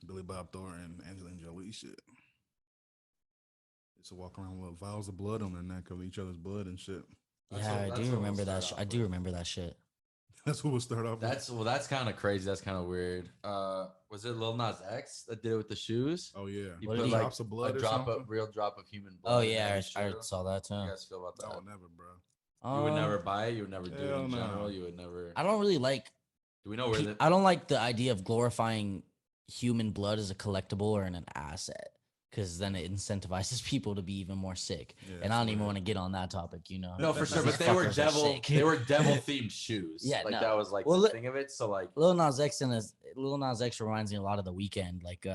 Billy Bob Thornton, Angelina Jolie shit. It's to walk around with vials of blood on their neck of each other's blood and shit. Yeah, I do remember that. I do remember that shit. That's what we'll start off That's with. well, that's kind of crazy. That's kind of weird. Was it Lil Nas X that did it with the shoes? Oh yeah, He What put did he- like drops of blood a or drop something. of real drop of human Oh blood. in yeah, every I shoe. saw that too. How you guys feel about that? No, never, bro. You would never buy it. You would never do it hell in no. general. You would never. I don't really like. Do we know where that? I don't like the idea of glorifying human blood as a collectible or an asset, because then it incentivizes people to be even more sick. Yeah, And I don't that's even weird. want to get on that topic, you know. No, for sure. These But they were fuckers are devil. sick. They were devil themed shoes. Yeah, like no. that was like Well, the thing of it. So like, Lil Nas X reminds me a lot of The Weeknd, like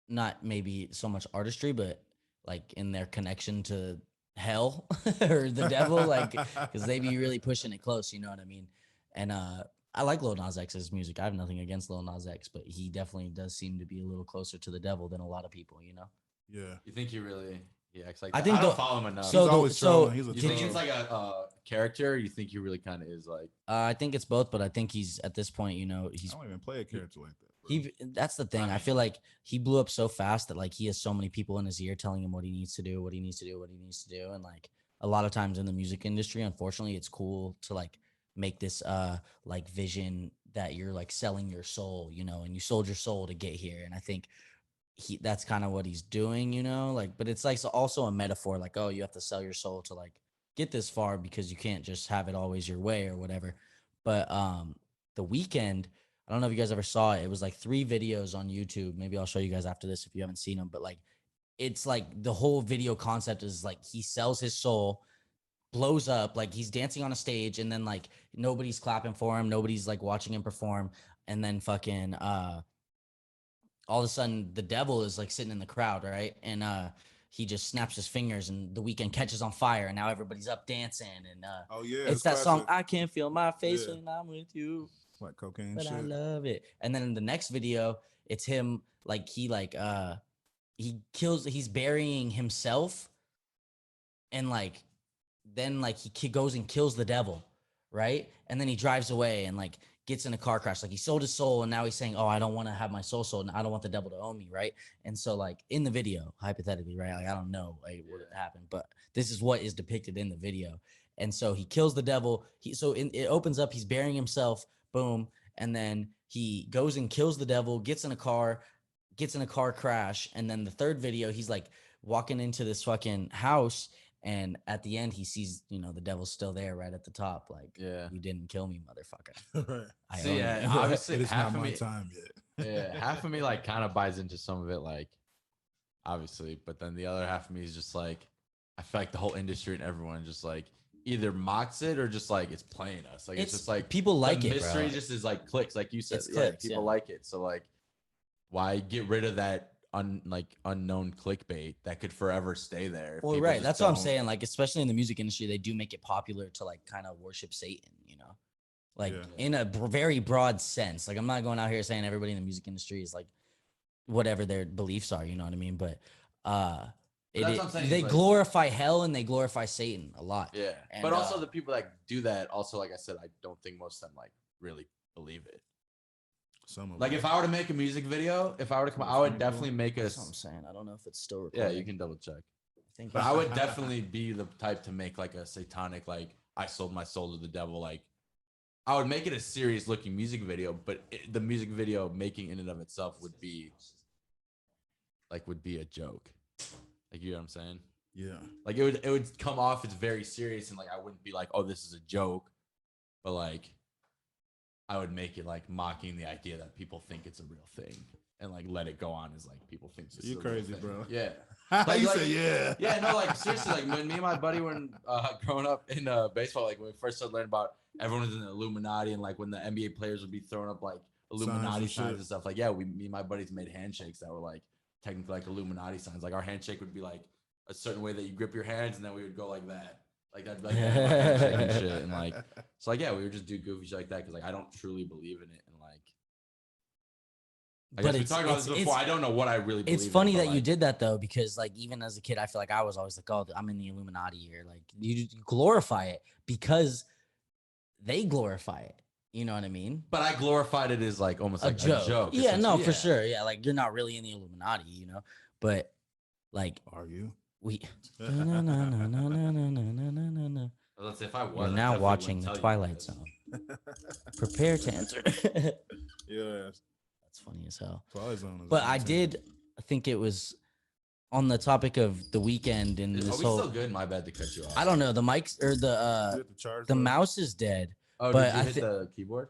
not maybe so much artistry, but like in their connection to hell or the devil, like because they be really pushing it close, you know what I mean? And I like Lil Nas X's music. I have nothing against Lil Nas X, but he definitely does seem to be a little closer to the devil than a lot of people, you know? Yeah, you think he really? Yeah, like I that? think I don't the- follow him enough. so he's the- always so trolling. He's a you think troll. he's like a character? Or you think he really kind of is like? I think it's both, but I think he's at this point, you know, I he's don't even play a character like that. Bro. that's the thing. I feel like he blew up so fast that like he has so many people in his ear telling him what he needs to do, what he needs to do, what he needs to do. And like a lot of times in the music industry, unfortunately, it's cool to like make this like vision that you're like selling your soul, you know, and you sold your soul to get here. And I think that's kind of what he's doing, you know, like, but it's like also a metaphor, like, oh, you have to sell your soul to like get this far because you can't just have it always your way or whatever. But The Weeknd, I don't know if you guys ever saw it. It was like 3 videos on YouTube. Maybe I'll show you guys after this if you haven't seen them. But like, it's like the whole video concept is like he sells his soul, blows up, like he's dancing on a stage, and then like nobody's clapping for him, nobody's like watching him perform, and then fucking all of a sudden the devil is like sitting in the crowd, right? And he just snaps his fingers and The Weeknd catches on fire, and now everybody's up dancing. And Oh yeah, it's that song, classic. I can't feel my face Yeah. when I'm with you, Like cocaine but shit. I love it. And then in the next video, it's him like he's burying himself, and like then like he goes and kills the devil, right? And then he drives away and like gets in a car crash. Like he sold his soul, and now he's saying, oh, I don't want to have my soul sold, and I don't want the devil to own me, right? And so like in the video, hypothetically, right? Like I don't know like what happened, but this is what is depicted in the video. And so he kills the devil. It opens up, he's burying himself, boom, and then he goes and kills the devil, gets in a car crash, and then the third video, he's like walking into this fucking house, and at the end he sees, you know, the devil's still there right at the top, like, Yeah. you didn't kill me, motherfucker. Right. I See, own yeah, you. obviously It is half not of my me, time yet. yeah, half of me like kind of buys into some of it, like obviously, but then the other half of me is just like, I feel like the whole industry and everyone just like either mocks it or just like it's playing us. Like it's just like people like the it, mystery bro. just is like clicks, like you said. It's Yeah, clicks, people yeah. like it. So like, why get rid of that unknown clickbait that could forever stay there? if Well, people right, just that's what I'm don't- saying, like especially in the music industry, they do make it popular to like kind of worship Satan, you know, like Yeah. in a very broad sense. Like I'm not going out here saying everybody in the music industry is like whatever their beliefs are, you know what I mean? But that's what I'm saying, they is, like- glorify hell and they glorify Satan a lot. Yeah, And, but also the people that do that, also like I said, I don't think most of them like really believe it. Some of Like them. if I were to make a music video, if I were to come, I would definitely make a. That's what I'm saying. I don't know if it's still Yeah, recording. you can double check. I think But I would definitely be the type to make like a satanic, like I sold my soul to the devil. Like I would make it a serious looking music video, but the music video making in and of itself would be a joke. Like you know what I'm saying? Yeah. Like it would come off as very serious, and like I wouldn't be like, oh, this is a joke, but like I would make it like mocking the idea that people think it's a real thing, and like let it go on as like people think it's You a real crazy, thing. bro. Yeah. You like- say yeah. Yeah, no, like seriously, like when me and my buddy were growing up in baseball, like when we first started learning about everyone was in the Illuminati, and like when the NBA players would be throwing up like Illuminati and signs shit. and stuff, like yeah, me and my buddies made handshakes that were like technically like Illuminati signs. Like our handshake would be like a certain way that you grip your hands, and then we would go like that. Like that'd be like handshake and shit, and like so like yeah, we would just do goofy shit like that because like I don't truly believe in it, and like. I But guess we it's- talked about this before. I don't know what I really believe It's in, funny but, that you like, did that though, because like even as a kid, I feel like I was always like, oh, I'm in the Illuminati here. Like you glorify it because they glorify it. You know what I mean? But I glorified it as like almost like a joke. Yeah, no, for essentially. sure. Yeah, like you're not really in the Illuminati, you know. But like Are you? we Let's say if I was, You're I now definitely watching wouldn't the tell you Twilight guys. Zone. Prepare to answer. Yes. That's funny as hell. Twilight Zone is But I entertaining. did think it was on the topic of the weekend and Are this we whole. still good? My bad to cut you off. I don't know. The mics or You have to charge the that? mouse is dead. Oh, but did you I hit the keyboard?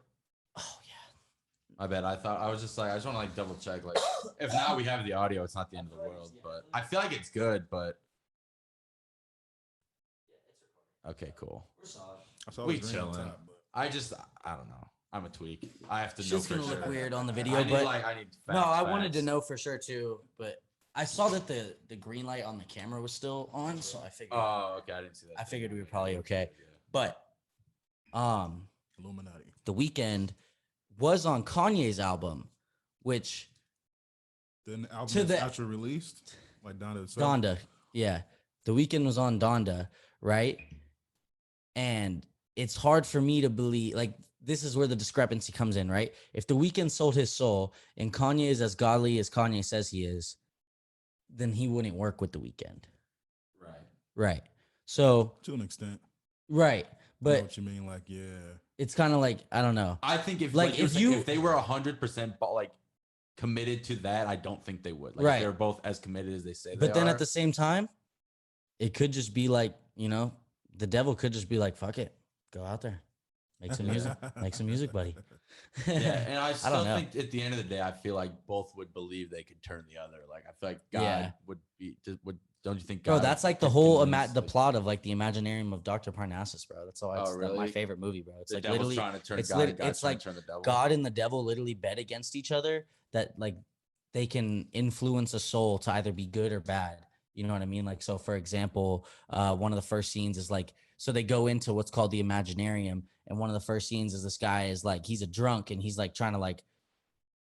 Oh yeah. My bad. I was just like, I just want to like double check. Like, if now we have the audio, it's not the end of the world. But I feel like it's good. But okay, cool. I saw We the green on chilling. top, but I don't know. I'm a tweak. I have to It's know just for gonna sure. look weird on the video, I need, but I need no, facts, I wanted to facts. know for sure too. But I saw that the green light on the camera was still on, so I figured Oh, okay. I didn't see that. I figured we were probably okay. But Illuminati. The Weeknd was on Kanye's album, which Then the album To is the- actually released, like Donda itself. Donda, yeah, The Weeknd was on Donda, right? And it's hard for me to believe, like, this is where the discrepancy comes in, right? If The Weeknd sold his soul and Kanye is as godly as Kanye says he is, then he wouldn't work with The Weeknd, Right. right? So, To an extent. right, I know but what you mean, like, yeah. it's kind of like, I don't know. I think if Like, like, you're if saying, you- if they were 100% like committed to that, I don't think they would. Like Right. if they're both as committed as they say But they then are. at the same time, it could just be like, you know, the devil could just be like, fuck it, go out there, make some music, make some music, buddy. Yeah, and I don't still know. think at the end of the day, I feel like both would believe they could turn the other. Like I feel like God Yeah. would be. Would don't you think? Bro, God that's like the could whole convince, the like, plot of like the Imaginarium of Dr. Parnassus, bro. That's why it's Oh, my really? favorite movie, bro. It's the like devil's literally trying to turn it's God, lit- and God's it's trying like to turn the devil. God and the devil literally bet against each other, that like they can influence a soul to either be good or bad. You know what I mean? Like, so for example, one of the first scenes is like, so they go into what's called the Imaginarium, and one of the first scenes is this guy is like, he's a drunk and he's like trying to like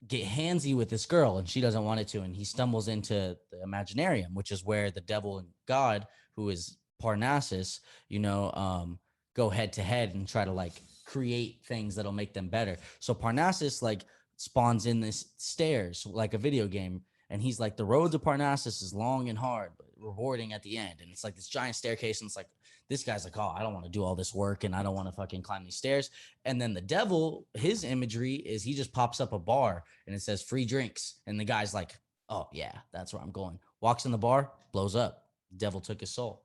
get handsy with this girl and she doesn't want it to, and he stumbles into the Imaginarium, which is where the devil and God, who is Parnassus, you know, go head to head and try to like create things that'll make them better. So Parnassus like spawns in this stairs like a video game, and he's like, the road to Parnassus is long and hard but rewarding at the end, and it's like this giant staircase, and it's like this guy's like, oh, I don't want to do all this work and I don't want to fucking climb these stairs. And then the devil, his imagery is he just pops up a bar and it says free drinks. And the guy's like, oh, yeah, that's where I'm going. Walks in the bar, blows up. Devil took his soul.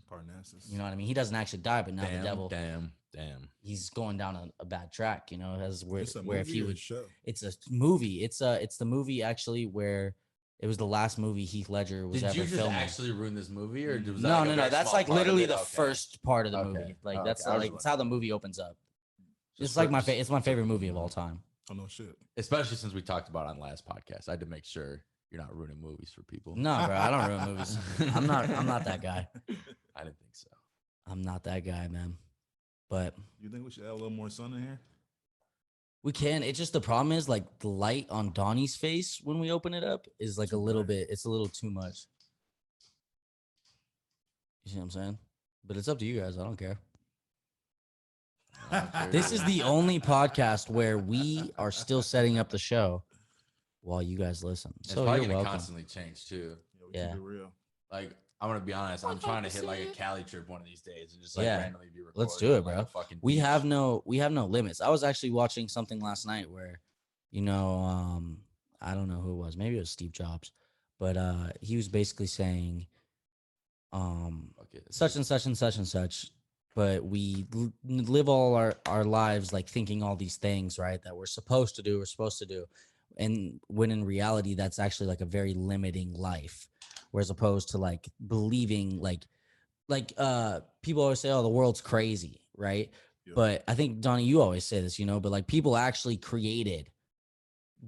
Parnassus. You know what I mean? He doesn't actually die, but now the devil, damn. he's going down a bad track, you know, as where, It's a where if movie he or a would, show? it's a movie. It's the movie actually where it was the last movie Heath Ledger was Did ever you just filming. actually ruin this movie, or was that No, like a no, very that's small like part of literally it? the Okay. first part of the Okay. movie. Like Oh, that's okay. I was like it's how the movie opens up. Just It's like for- my just- it's my favorite movie of all time. Oh, no shit. Especially since we talked about it on last podcast. I had to make sure you're not ruining movies for people. No, bro, I don't ruin movies. I'm not that guy. I didn't think so. I'm not that guy, man. But You think we should add a little more sun in here? we can. It's just the problem is like the light on Donnie's face when we open it up is like a Too little bright. bit. It's a little too much. You see what I'm saying? But it's up to you guys. I don't care. This is the only podcast where we are still setting up the show while you guys listen. It's So probably you're gonna welcome. constantly change too. Yeah, we Yeah. keep it real. Like I'm gonna be honest, I'm trying to hit like a Cali trip one of these days and just like Yeah. randomly be recording. Let's do it, on, like, bro. a fucking We beach. have no limits. I was actually watching something last night where, you know, I don't know who it was. Maybe it was Steve Jobs, but he was basically saying, Fuck it. such and such and such and such, but we live all our lives like thinking all these things, right, that we're supposed to do, and when in reality that's actually like a very limiting life, whereas opposed to like believing like people always say, oh, the world's crazy, right? Yeah. But I think, Donnie, you always say this, you know, but like people actually created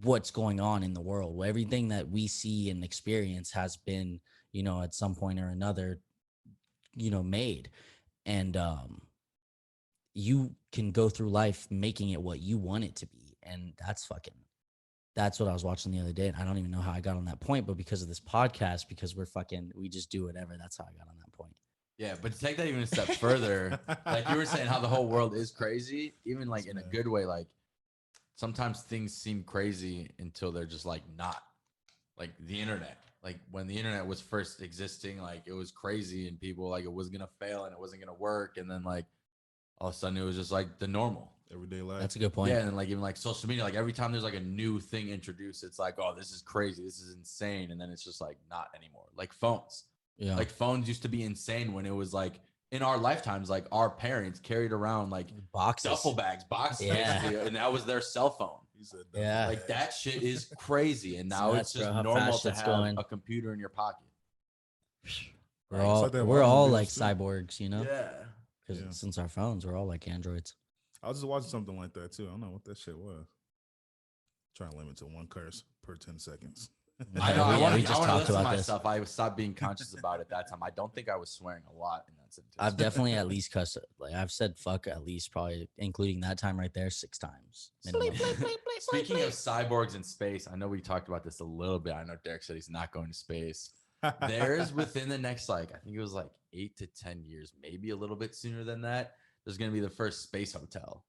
what's going on in the world. Well, everything that we see and experience has been, you know, at some point or another, you know, made. And you can go through life making it what you want it to be. And that's what I was watching the other day. And I don't even know how I got on that point, but because of this podcast, because we just do whatever. That's how I got on that point. Yeah, but to take that even a step further, like you were saying, how the whole world is crazy, even like in a good way. Like sometimes things seem crazy until they're just like not. Like the internet, like when the internet was first existing, like it was crazy and people like it was gonna fail and it wasn't gonna work, and then like all of a sudden it was just like the normal Everyday life. That's a good point. Yeah, and then like even like social media, like every time there's like a new thing introduced, it's like, oh, this is crazy, this is insane, and then it's just like not anymore. Like phones, Yeah. like phones used to be insane when it was like in our lifetimes, like our parents carried around like Boxes. duffel bags, boxes, Yeah. basically, and that was their cell phone. He said Yeah. Like that shit is crazy, and It's now nuts, it's just bro, how normal fast to it's have going. a computer in your pocket. We're Like, all like that we're all like automobiles, too. cyborgs, you know? Yeah. Because Yeah. since our phones, we're all like androids. I was just watching something like that too. I don't know what that shit was. Trying to limit to one curse per 10 seconds. I know. Yeah, I want we to just talked listen to about this. myself. I stopped being conscious about it that time. I don't think I was swearing a lot in that sentence. I've definitely at least cussed. Like I've said fuck at least probably, including that time right there, 6 times. minimum. Speaking of cyborgs in space, I know we talked about this a little bit. I know Derek said he's not going to space. There's within the next, like, I think it was like 8 to 10 years, maybe a little bit sooner than that. There's going to be the first space hotel.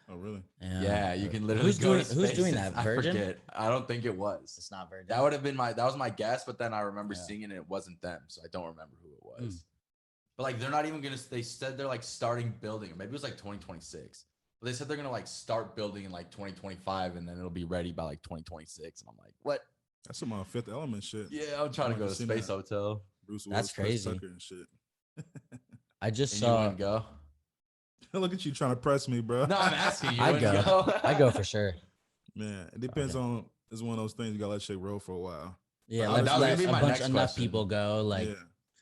Oh, really? Yeah, you can literally Who's go to doing- who's space. doing that? I Virgin? forget. I don't think it was. It's not Virgin. That would have been that was my guess, but then I remember Yeah. seeing it and it wasn't them, so I don't remember who it was. But like they're not even gonna, they said they're like starting building, maybe it was like 2026. But they said they're gonna like start building in like 2025 and then it'll be ready by like 2026. And I'm like, what? That's some Fifth Element shit. Yeah, I'm trying to I've go to never seen Space that. Hotel. Bruce That's Willis, Chris crazy. Tucker and shit. I just And you saw. wouldn't go? Look at you trying to press me, bro. No, I'm asking you. I'd wouldn't go. I go for sure. Man, it depends on. It's one of those things you gotta let shit roll for a while. Yeah, That let's was let gonna be a my bunch next enough question. people go. Like, Yeah,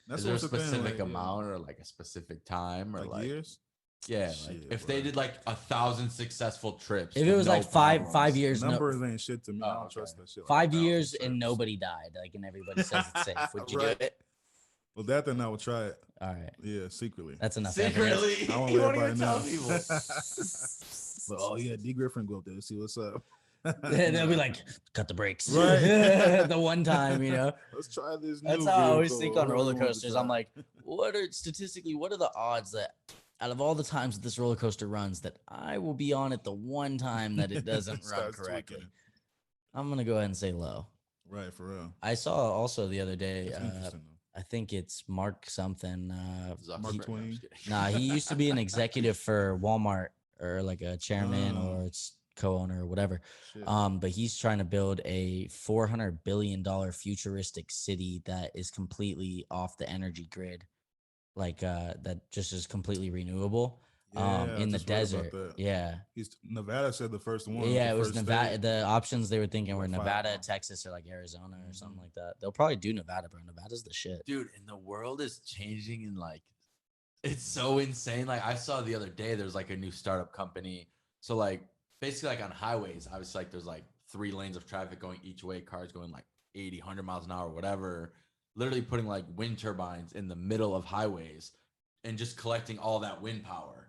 that's Is there a what's the thing, specific like, amount or like a specific time or like years. yeah, Shit, like if bro. they did like 1,000 successful trips. if it with was no like five problems. years, no, Numbers ain't shit to me. I Oh, don't okay. trust that shit. 5 like years 1,000 and trips. nobody died. Like, and everybody says it's safe. Would you Right. do it? Well, that then I would try it. All right, Yeah, secretly. that's enough. evidence. Secretly, I won't you let won't even tell everybody people. But oh yeah, D Griffin go up there to see what's up. They'll be like, cut the brakes. Right. The one time, you know. Let's try this. That's new how I always vehicle. think on Whoever roller wants to coasters. I'm try. like, what are the odds that out of all the times that this roller coaster runs, that I will be on it the one time that it doesn't run Starts correctly? tweaking. I'm gonna go ahead and say low. Right, for real. I saw also the other day. That's interesting though. I think it's Mark something. Zuckerberg. Mark No, I'm Twain. just kidding. Nah, he used to be an executive for Walmart or like a chairman Oh. or it's co-owner or whatever. Shit. But he's trying to build a $400 billion futuristic city that is completely off the energy grid, like that just is completely renewable. Yeah, I In the just read about desert. that. Yeah. Nevada said the first one. Yeah, the it was first Nevada. state. The options they were thinking were Like 5 Nevada, of 'em. Texas, or like Arizona or something Mhm. like that. They'll probably do Nevada, bro. Nevada's the shit. Dude, and the world is changing and like it's so insane. Like I saw the other day there's like a new startup company. So like basically like on highways, obviously like there's like 3 lanes of traffic going each way, cars going like 80, 100 miles an hour, whatever. Literally putting like wind turbines in the middle of highways and just collecting all that wind power.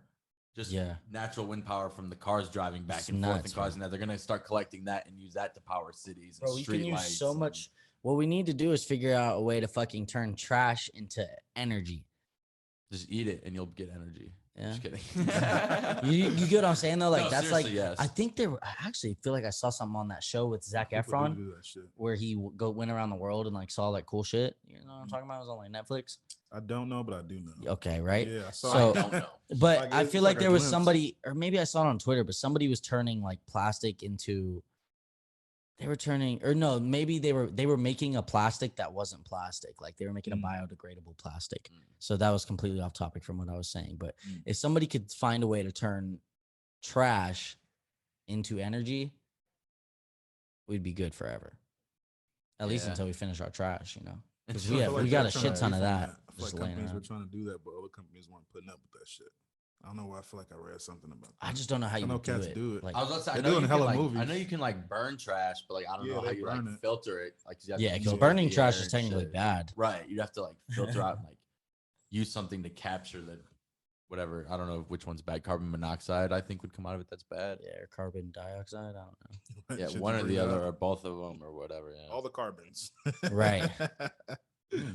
Just Yeah. natural wind power from the cars driving back It's and forth nuts, and causing that. They're gonna start collecting that and use that to power cities and Bro, we can street use lights so and- much. What we need to do is figure out a way to fucking turn trash into energy. Just eat it and you'll get energy. Yeah. Just kidding. You get what I'm saying though? Like No, that's like seriously, yes. I think I actually feel like I saw something on that show with Zac People do Efron do that shit. where he went around the world and like saw like cool shit. You know what I'm talking about? It was on like Netflix. I don't know, but I do know. Okay, right? Yeah, I saw. So- I don't know. But Like, I it's feel like like a there was glimpse. somebody, or maybe I saw it on Twitter, but somebody was turning like plastic into. They were turning, or no, maybe they were making a plastic that wasn't plastic. Like they were making a biodegradable plastic. Mm. So that was completely off topic from what I was saying. But Mm. if somebody could find a way to turn trash into energy, we'd be good forever. At least Yeah. until we finish our trash, you know. Because Until- we I have feel we they're got a trying shit to ton of away from that. I feel Just like laying companies were around. trying to do that, but other companies weren't putting up with that shit. I don't know why. I feel like I read something about that. I just don't know how you know would do cats it. do it. Like, I was about to say, I They're know, doing you can, hella like, I movies. know you can like burn trash, but like I don't Yeah, know how they you like burn it. filter it. Like you have yeah, to because use burning the trash air is and technically shit. bad. Right. You'd have to like filter out and like use something to capture the whatever. I don't know which one's bad. Carbon monoxide, I think, would come out of it. That's bad. Yeah, or carbon dioxide. I don't know. Yeah, Shit one to or bring the other out. or both of them or whatever. Yeah. All the carbons. Right.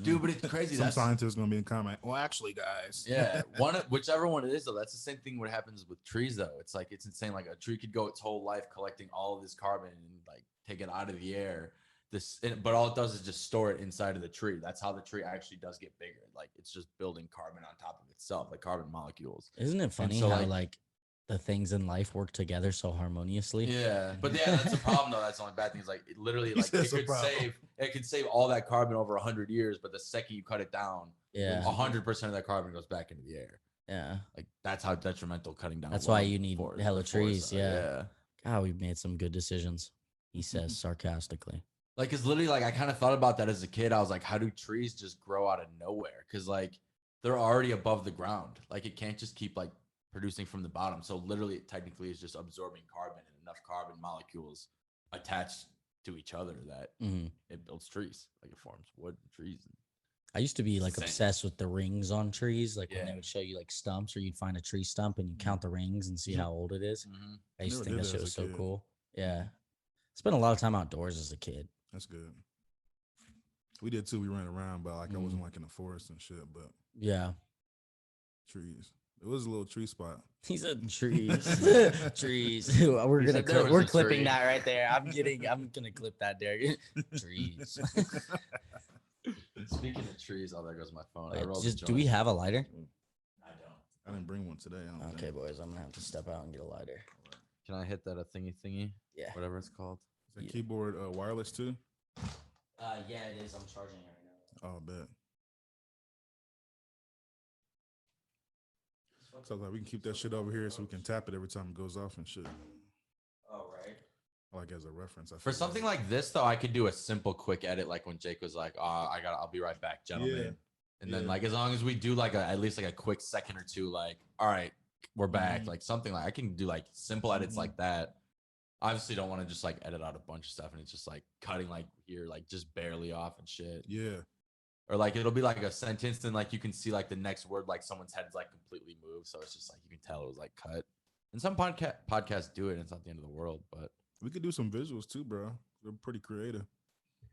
Dude, but it's crazy. Some That's scientist gonna be in comment. Well, actually, guys. yeah, whichever one it is though. That's the same thing. What happens with trees though? It's like it's insane. Like a tree could go its whole life collecting all of this carbon and like take it out of the air. But all it does is just store it inside of the tree. That's how the tree actually does get bigger. Like it's just building carbon on top of itself, like carbon molecules. Isn't it funny so, how like the things in life work together so harmoniously? Yeah, but yeah, that's the problem though. That's the only bad thing is like it literally like it could save all that carbon over 100 years, but the second you cut it down, Yeah. 100% of that carbon goes back into the air. Yeah. Like that's how detrimental cutting down. That's why you need hella trees. Forest, Yeah. God, we've made some good decisions. He says sarcastically. Like, cause literally, like I kind of thought about that as a kid. I was like, how do trees just grow out of nowhere? Cause like they're already above the ground. Like it can't just keep like producing from the bottom. So literally, it technically is just absorbing carbon and enough carbon molecules attached to each other that it builds trees. Like it forms wood and trees. I used to be like obsessed with the rings on trees. Like when Yeah. they would show you like stumps, or you'd find a tree stump and you count the rings and see how old it is. I used to think that shit was so cool. Yeah. Spent a lot of time outdoors as a kid. That's good. We did too. We ran around, but like I wasn't like in the forest and shit. But Yeah. trees. It was a little tree spot. He said trees. Trees. We're clipping that right there. I'm gonna clip that there. Trees. Speaking of trees, oh, there goes my phone. Do we have a lighter? I don't. I didn't bring one today. I don't Okay, think. boys, I'm gonna have to step out and get a lighter. Can I hit that a thingy? Yeah. Whatever it's called. Is that keyboard wireless too? Yeah, it is. I'm charging it right now. Oh, I bet. So like we can keep that shit over here so we can tap it every time it goes off and shit. Oh, right. Like as a reference. For something like this, though, I could do a simple, quick edit, like when Jake was like, I'll be right back, gentlemen. Yeah. And then, like, as long as we do, like, at least, like, a quick second or two, like, all right, we're back. Like, something like, I can do, like, simple edits like that. Obviously, don't want to just, like, edit out a bunch of stuff, and it's just, like, cutting, like, here, like, just barely off and shit. Yeah. Or, like, it'll be, like, a sentence, and, like, you can see, like, the next word, like, someone's head's, like, completely moved, so it's just, like, you can tell it was, like, cut. And some podcasts do it, and it's not the end of the world, but... We could do some visuals too, bro. They're pretty creative.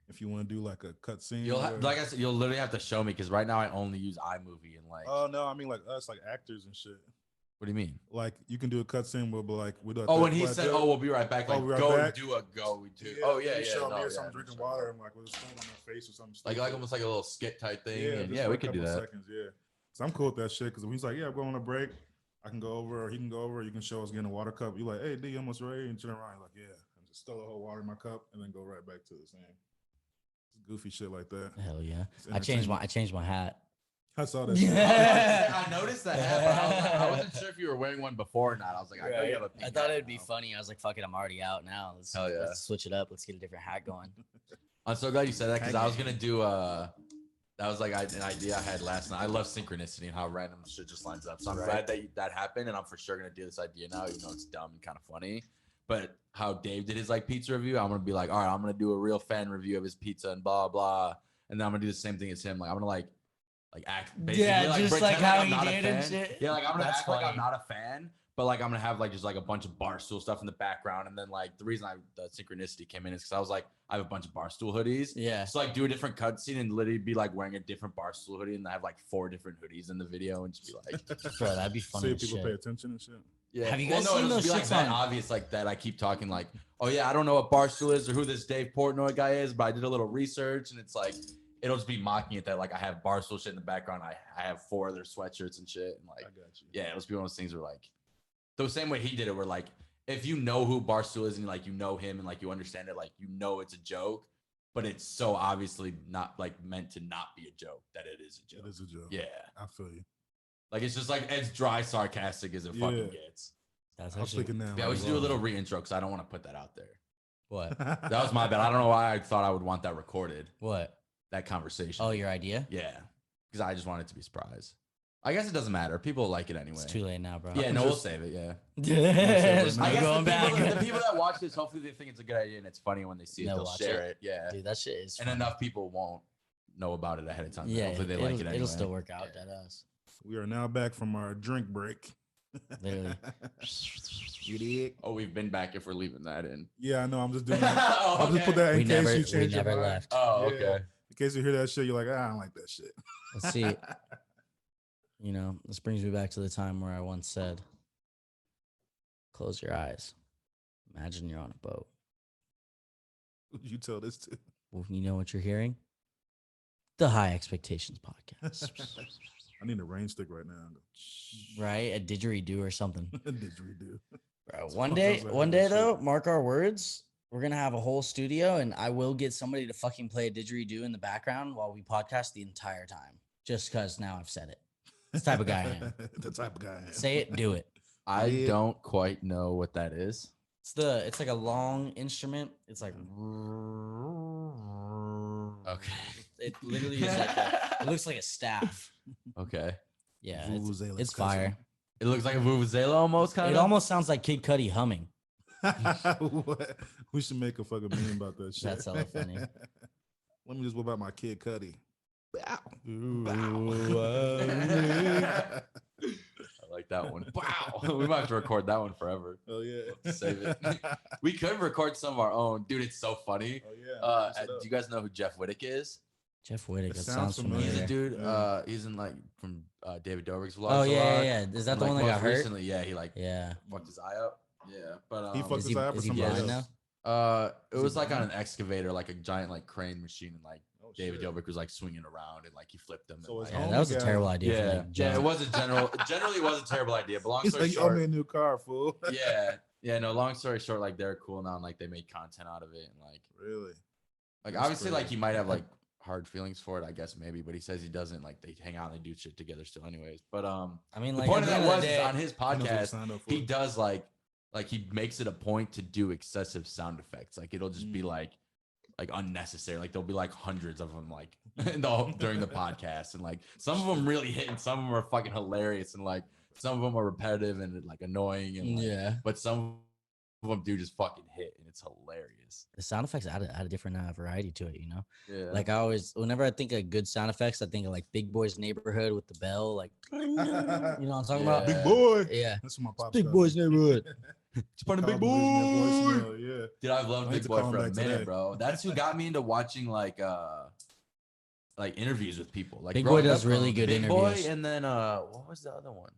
If you want to do like a cut scene, like I said, you'll literally have to show me because right now I only use iMovie and like. Oh no, I mean like us, like actors and shit. What do you mean? Like you can do a cut scene, we'll be like we do. When he said, "Oh, we'll be right back," like go back. Do a go. We do. Yeah, oh yeah, you yeah. Show No, me yeah, something drinking water and like with a spoon on my face or something. Like almost like a little skit type thing. Yeah, and yeah, we could do that. Seconds, yeah. So I'm cool with that shit because he's like, "Yeah, I'm going on a break. I can go over, or he can go over. You can show us getting a water cup." You like, "Hey, D, almost ready?" And turn around, you're like, "Yeah." Still the whole water in my cup and then go right back to the same. Goofy shit like that. Hell yeah! I changed my hat. I saw that. Shit. I noticed that hat, but I wasn't sure if you were wearing one before or not. I was like, I thought it'd be funny. I was like, fuck it, I'm already out now. Let's switch it up. Let's get a different hat going. I'm so glad you said that because I was gonna do that was like an idea I had last night. I love synchronicity and how random shit just lines up. So I'm glad that happened, and I'm for sure gonna do this idea now, even though it's dumb and kind of funny. But how Dave did his like pizza review, I'm gonna be like, all right, I'm gonna do a real fan review of his pizza and blah blah, and then I'm gonna do the same thing as him. Like I'm gonna like act basically just like how he did and shit. Yeah, like I'm gonna act like I'm not a fan, but like I'm gonna have like just like a bunch of Barstool stuff in the background, and then like the reason the synchronicity came in is because I was like I have a bunch of Barstool hoodies. Yeah. So like do a different cutscene and literally be like wearing a different Barstool hoodie, and I have like 4 different hoodies in the video, and just be like, bro, that'd be funny. See if people pay attention and shit. Yeah. Have you guys seen those like shits that on? obvious like that? I keep talking like, oh yeah, I don't know what Barstool is or who this Dave Portnoy guy is, but I did a little research, and it's like it'll just be mocking it that like I have Barstool shit in the background. I have 4 other sweatshirts and shit, and like I got you. yeah, it'll just be one of those things where like the same way he did it, where like if you know who Barstool is and like you know him and like you understand it, like you know it's a joke, but it's so obviously not like meant to not be a joke that it is a joke. It is a joke. Yeah, I feel you. like it's just like as dry sarcastic as it fucking gets. That's I was thinking now. Yeah, we should do a little re-intro because I don't want to put that out there. What? That was my bad. I don't know why I thought I would want that recorded. What? That conversation. Oh, your idea? Yeah, because I just want it to be a surprise. I guess it doesn't matter. People like it anyway. It's too late now, bro. Yeah, no, we'll save it. Yeah. There's no I guess going back. the people that watch this, hopefully they think it's a good idea and it's funny when they see it. They'll They'll watch share it. Yeah. Dude, that shit is And funny. enough people won't know about it ahead of time. Yeah, Hopefully they like it anyway. It'll still work out. That us. We are now back from our drink break. Literally. You did? Oh, we've been back if we're leaving that in. Yeah, I know. I'm just doing that. Oh, I'll just put that in We case never, you we change your never mind. left. Oh, Yeah. okay. In case you hear that shit, you're like, I don't like that shit. Let's see. You know, this brings me back to the time where I once said, close your eyes. Imagine you're on a boat. You tell this to. Well, you know what you're hearing? The High Expectations podcast. I need a rain stick right now. Right? A didgeridoo or something. Didgeridoo. Bro, one day though, mark our words, we're gonna have a whole studio and I will get somebody to fucking play a didgeridoo in the background while we podcast the entire time. Just because now I've said it. That's the type of guy I am. The type of guy I am. Say it, do it. I don't quite know what that is. It's like a long instrument. It's like Okay. It literally is like it looks like a staff. Okay. Yeah, Vuvuzela's it's cousin. fire. It looks like a vuvuzela almost, kind It of. almost sounds like Kid Cudi humming. What? We should make a fucking meme about that shit. That's hella funny. Let me just whip out my Kid Cudi. Bow. I like that one. Wow. We might have to record that one forever. Oh yeah. Save it. We could record some of our own. Dude, it's so funny. Oh yeah. Do you guys know who Jeff Whittick is? Jeff Whittick. It That sounds sounds familiar. He's a familiar. dude. Yeah. He's in like from David Dobrik's vlogs. Oh a yeah, lot. yeah. Is that And, the like, one that got most hurt? recently? Yeah, he like Yeah. fucked his eye up. Yeah, but He fucked Is his eye up is for he somebody blind else. now? it Is was he like on blind? an excavator, like a giant like crane machine, and like Oh, David shit. Dobrik was like swinging around and like he flipped him. So and, it's like, Yeah, Oh that was my a God. terrible idea. For yeah, like, yeah. It jump. was a generally it was a terrible idea. But long He's story like, you owe me short, a new car, fool. yeah. No, long story short, like they're cool now and like they made content out of it and Really? like That's obviously like crazy. he might have like hard feelings for it, I guess maybe, but he says he doesn't. Like they hang out and they do shit together still, anyways. But I mean, the like point at of the that end was the is day, on his He knows what he podcast signed up for. he does like he makes it a point to do excessive sound effects. Like it'll just be like unnecessary. Like there'll be like hundreds of them like during the podcast, and like some of them really hit, and some of them are fucking hilarious, and like some of them are repetitive and like annoying, and like, yeah, but some of them do just fucking hit, and it's hilarious. the sound effects add a different variety to it. You know, Yeah, like I always, whenever I think of good sound effects, I think of like Big Boy's Neighborhood with the bell, like you know what I'm talking about? Big boy. Yeah, That's what my pops Big called Boy's me. Neighborhood. it's part of Big Called me, leaves me a Boy. voicemail, Yeah. Dude, I've I loved need Big to Boy call for him a back minute, today. bro. That's who got me into watching like interviews with people. Like Big Boy growing does up, really good Big Boy, interviews. and then what was the other one?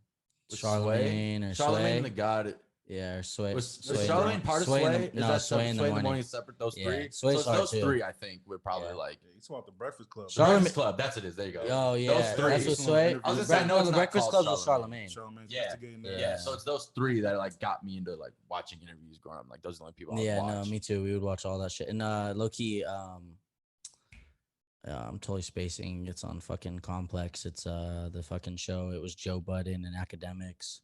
Was Charlemagne or Sway. and the God. Yeah, or Sway. Was Sway Charlemagne in the- part of Sway in Sway? the- no, Sway in the morning. is separate. Those Yeah, three. Sway's So it's hard those too. three, I think, would probably Yeah. like. He's about the Breakfast Club. Charlemagne- Breakfast Club. That's it. Is there you go. Oh yeah, Those three. that's what Sway. I was gonna say, I know it's the not Breakfast called Club was Charlemagne. Charlemagne's Yeah. investigating Yeah. that. So it's those three that like got me into like watching interviews growing up. Like those are the only people. I would Yeah, watch. no, me too. We would watch all that shit. And low key, I'm totally spacing. It's on fucking Complex. It's the fucking show. It was Joe Budden and academics.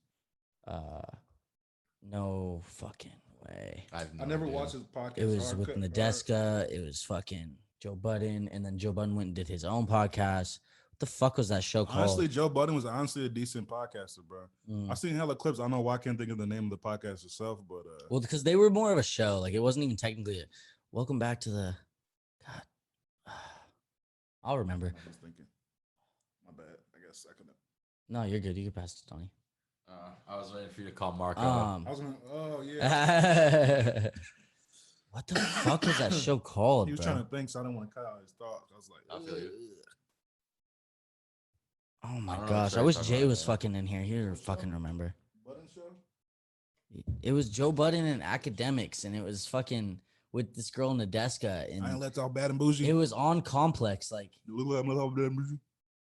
No fucking way. I never watched his podcast. It was Hard with Cut- Nadeska. It was fucking Joe Budden, and then Joe Budden went and did his own podcast. What the fuck was that show called? Honestly, Joe Budden was honestly a decent podcaster, bro. Mm. I've seen hella clips. I don't know why I can't think of the name of the podcast itself, but Well, because they were more of a show. Like it wasn't even technically. Welcome back to the. God, I'll remember. I was thinking. My bad. I guess I could. No, you're good. You can pass it to Donny. I was waiting for you to call Marco. I was gonna. Oh yeah. What the fuck was that show called? He was bro? trying to think, so I didn't want to cut out his thoughts. I was like, I feel you. Oh my don't know what gosh! show I you're wish talking Jay about, was man. fucking in here. He would fucking remember. Budden show. It was Joe Budden and academics, and it was fucking with this girl Nadeska, I ain't and let y'all bad and bougie. it was on Complex. Like, Look like I'm all bad and bougie.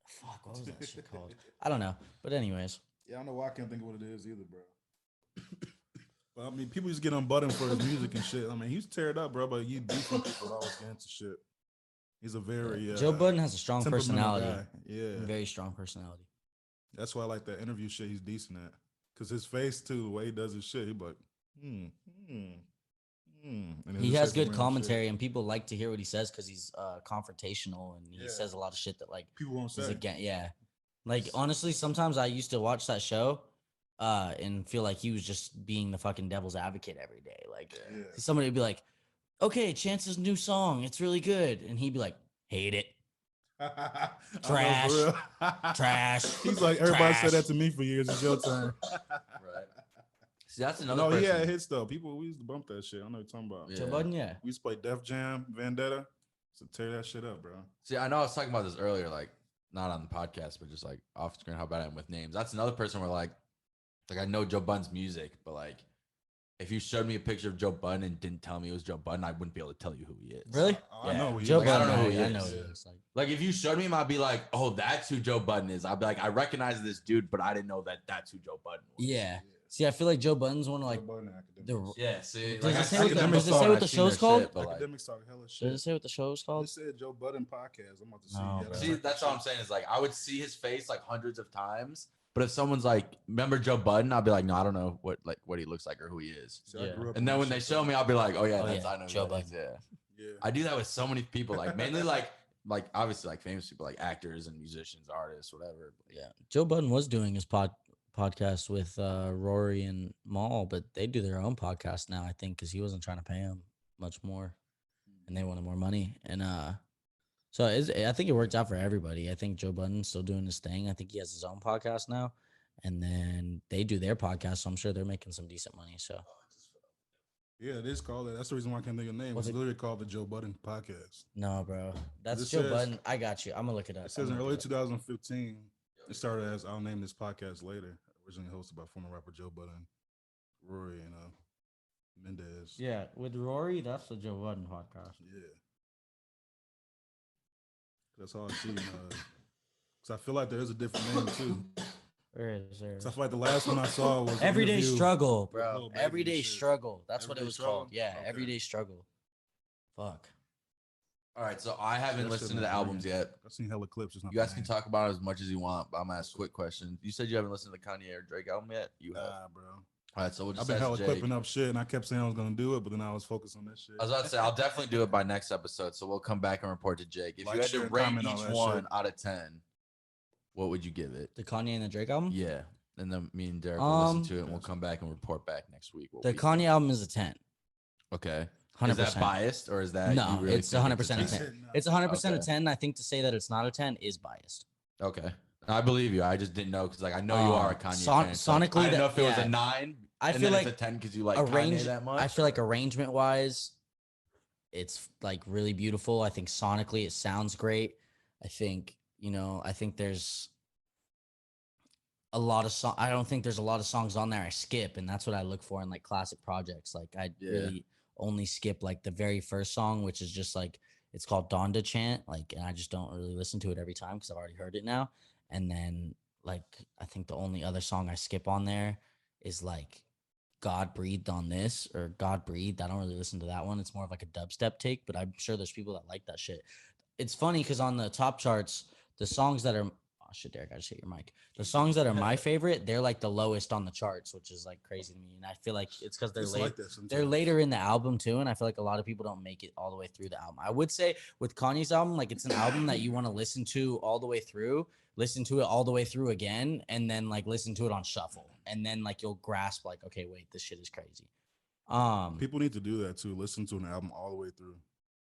fuck, what was that shit called? I don't know. But anyways, Yeah, I don't know why I can't think of what it is either, bro. But I mean, people just get on Budden for his music and shit. I mean, he's teared up, bro, but you decent people always get into shit. He's a very Joe Budden has a strong temperamental personality. guy. Yeah, Very strong personality. that's why I like that interview shit. He's decent at, cause his face too, the way he does his shit, he be like, And he'll He just has say some good random commentary, shit. and people like to hear what he says because he's confrontational and he Yeah. says a lot of shit that like People won't is say. again. Yeah, like honestly, sometimes I used to watch that show, and feel like he was just being the fucking devil's advocate every day. Like Yeah. somebody would be like, "Okay, Chance's new song, it's really good," and he'd be like, "Hate it, I know, for Trash. real. trash." He's like, everybody said Trash. that to me for years. It's your turn. Right. See, that's another. No, person. he had hits though. People, we used to bump that shit. I know what you're talking about. Yeah. Joe Budden, yeah. We used to play Def Jam, Vendetta. So tear that shit up, bro. See, I know I was talking about this earlier, like not on the podcast, but just like off screen, how bad I am with names. That's another person where like I know Joe Budden's music, but like if you showed me a picture of Joe Budden and didn't tell me it was Joe Budden, I wouldn't be able to tell you who he is. Really? I know who he Joe is. Like, I Budden. don't know who he I is. know who he is. Like if you showed me him, I'd be like, oh, that's who Joe Budden is. I'd be like, I recognize this dude, but I didn't know that that's who Joe Budden was. Yeah. See, I feel like Joe Budden's one of like Joe Budden the. academics. Yeah, see, Does it say what the- does it say what the show's called? Academics talk hella shit. Does it say what the show's It called? said Joe Budden podcast. I'm about to see. No, Yeah, bro. See, that's all I'm saying is like I would see his face like hundreds of times, but if someone's like, remember Joe Budden, I'll be like, no, I don't know what he looks like or who he is. See, I Yeah. grew up And on then that when they shit, show though. me, I'll be like, oh yeah, Oh, that's yeah, I know who Joe that is, Budden. yeah. Yeah. I do that with so many people, like mainly like obviously like famous people, like actors and musicians, artists, whatever. Yeah. Joe Budden was doing his podcast with Rory and Maul, but they do their own podcast now, I think, because he wasn't trying to pay him much more, and they wanted more money. And so I think it worked out for everybody. I think Joe Budden's still doing his thing. I think he has his own podcast now, and then they do their podcast, so I'm sure they're making some decent money. So Yeah, it is called that. That's the reason why I can't think of the name. What's It's it- literally called the Joe Budden podcast. no, bro, that's It Joe says- Budden. I got you. I'm gonna look it up. It says I'm in gonna early look it up. 2015, it started as I'll name this podcast later. Originally hosted by former rapper Joe Budden, Rory, and Mendez. Yeah, with Rory, that's the Joe Budden podcast. Yeah. That's all I see. Because I feel like there is a different name too. Where is there? 'Cause I feel like the last one I saw was an Everyday interview struggle, with Lil bro. Baby and Everyday shit. struggle. That's what it Everyday was Struggle? called. Yeah, Okay. everyday struggle. Fuck. All right, so I haven't That shit listened to the was albums brilliant. yet. I've seen hella clips. Just not You guys the can name. talk about it as much as you want, but I'm gonna ask a quick question. You said you haven't listened to the Kanye or Drake album yet. You have. Nah, bro. All right, so we'll I've just been ask hella Jake. clipping up shit, and I kept saying I was gonna do it, but then I was focused on this shit. I was about to say I'll definitely do it by next episode, so we'll come back and report to Jake. If Like, you had share, to and rate comment on each that one shit. out of 10, what would you give it? The Kanye and the Drake album? Yeah, and then me and Derek will listen to it, and we'll Gotcha. come back and report back next week. what The we Kanye think. album is a 10. Okay. 100%. Is that biased or is that No, you really it's think 100% a a 10. It's 100% a Okay. 10. I think to say that it's not a 10 is biased. Okay, I believe you. I just didn't know because like I know you are a Kanye fan. So sonically, I didn't know if it was yeah. a 9. I and feel then like it's a 10 because you like arrange Kanye that much. I feel like arrangement wise, it's like really beautiful. I think sonically it sounds great. I think, I think there's a lot of I don't think there's a lot of songs on there I skip, and that's what I look for in like classic projects. Like I Yeah. really only skip like the very first song, which is just like it's called Donda Chant, like, and I just don't really listen to it every time because I've already heard it now. And then like I think the only other song I skip on there is like God Breathed on This or God Breathed. I don't really listen to that one. It's more of like a dubstep take, but I'm sure there's people that like that shit. It's funny because on the top charts, the songs that are shit, Derek, I just hit your mic. The songs that are my favorite, they're like the lowest on the charts, which is like crazy to me. And I feel like it's because they're It's late. like that They're sometimes. later in the album too, and I feel like a lot of people don't make it all the way through the album. I would say with Kanye's album, like it's an album that you want to listen to all the way through, listen to it all the way through again, and then like listen to it on shuffle, and then like you'll grasp like, okay, wait, this shit is crazy. People need to do that too. Listen to an album all the way through.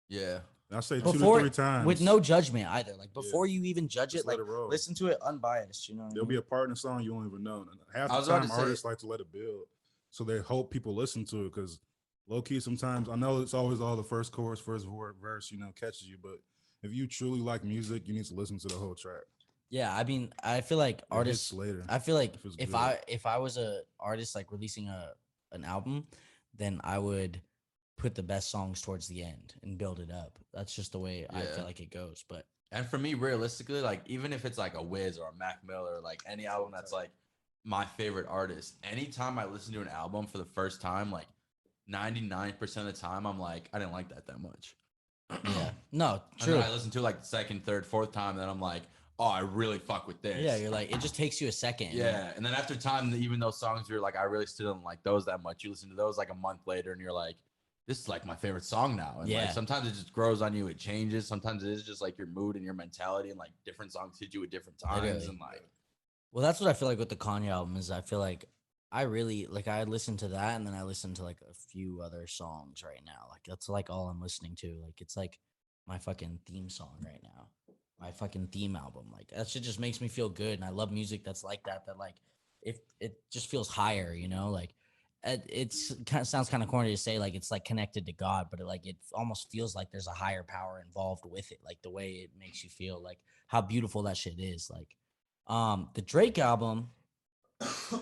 yeah. And I say Before- 2 to 3 times with no judgment either. Like before you even judge Just it, let like it roll. listen to it unbiased. You know, what I There'll mean? be a part in the song you won't even know. And half I the was about time, to say- artists like to let it build, so they hope people listen to it. Because low key, sometimes I know it's always all the first chorus, first verse, catches you. But if you truly like music, you need to listen to the whole track. Yeah, I mean, I feel like It hits artists later. I feel like if it's if good. I was a artist like releasing an album, then I would put the best songs towards the end and build it up. That's just the way I Yeah. feel like it goes. But And for me, realistically, like even if it's like a Wiz or a Mac Miller, like any album that's like my favorite artist, anytime I listen to an album for the first time, like 99% of the time, I'm like, I didn't like that much. yeah, no, And true. then I listen to it like the second, third, fourth time, then I'm like, oh, I really fuck with this. Yeah, you're like it just takes you a second. Yeah, and then after time, even those songs you're like, I really still don't like those that much. You listen to those like a month later, and you're like, this is like my favorite song now. And Yeah. like sometimes it just grows on you, it changes. Sometimes it is just like your mood and your mentality, and like different songs hit you at different times. Literally. And like, Well, that's what I feel like with the Kanye album is I feel like I really like I listen to that and then I listen to like a few other songs right now. Like that's like all I'm listening to. Like it's like my fucking theme song right now. My fucking theme album. Like that shit just makes me feel good. And I love music that's like that, that like if it just feels higher, like it's kind of sounds kind of corny to say like it's like connected to God, but it almost feels like there's a higher power involved with it, like the way it makes you feel, like how beautiful that shit is. Like the Drake album, I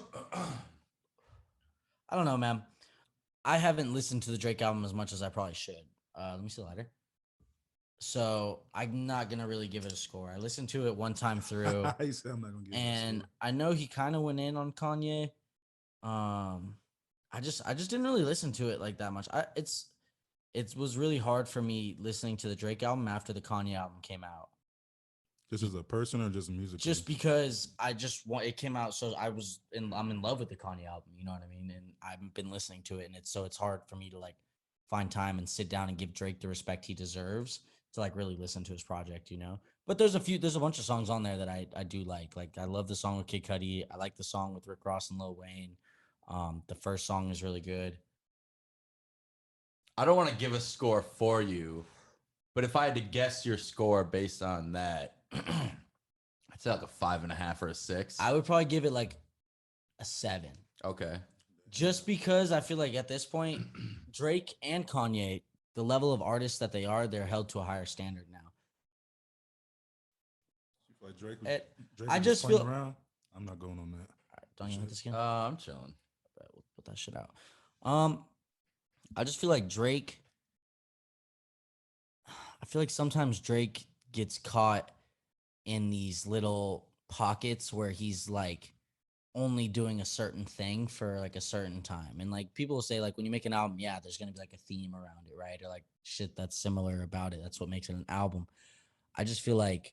don't know, man. I haven't listened to the Drake album as much as I probably should. Let me see the lighter. So I'm not gonna really give it a score. I listened to it one time through, He said I'm not gonna give it a and score. I know he kind of went in on Kanye. I just didn't really listen to it like that much. It was really hard for me listening to the Drake album after the Kanye album came out. Just as a person or just musically? Just because I just want it came out, so I'm in love with the Kanye album. You know what I mean? And I've been listening to it, and it's hard for me to like find time and sit down and give Drake the respect he deserves to like really listen to his project. You know. But there's a bunch of songs on there that I do like. Like I love the song with Kid Cudi. I like the song with Rick Ross and Lil Wayne. The first song is really good. I don't want to give a score for you, but if I had to guess your score based on that, I'd say like a 5.5 or a 6. I would probably give it like a 7. Okay. Just because I feel like at this point, Drake and Kanye, the level of artists that they're held to a higher standard now. Like Drake I just feel around. I'm not going on that. All right, don't you want this again? I'm chilling. We'll put that shit out. I just feel like Drake. I feel like sometimes Drake gets caught in these little pockets where he's like only doing a certain thing for like a certain time. And like people will say, like, when you make an album, yeah, there's gonna be like a theme around it, right? Or like shit that's similar about it. That's what makes it an album. I just feel like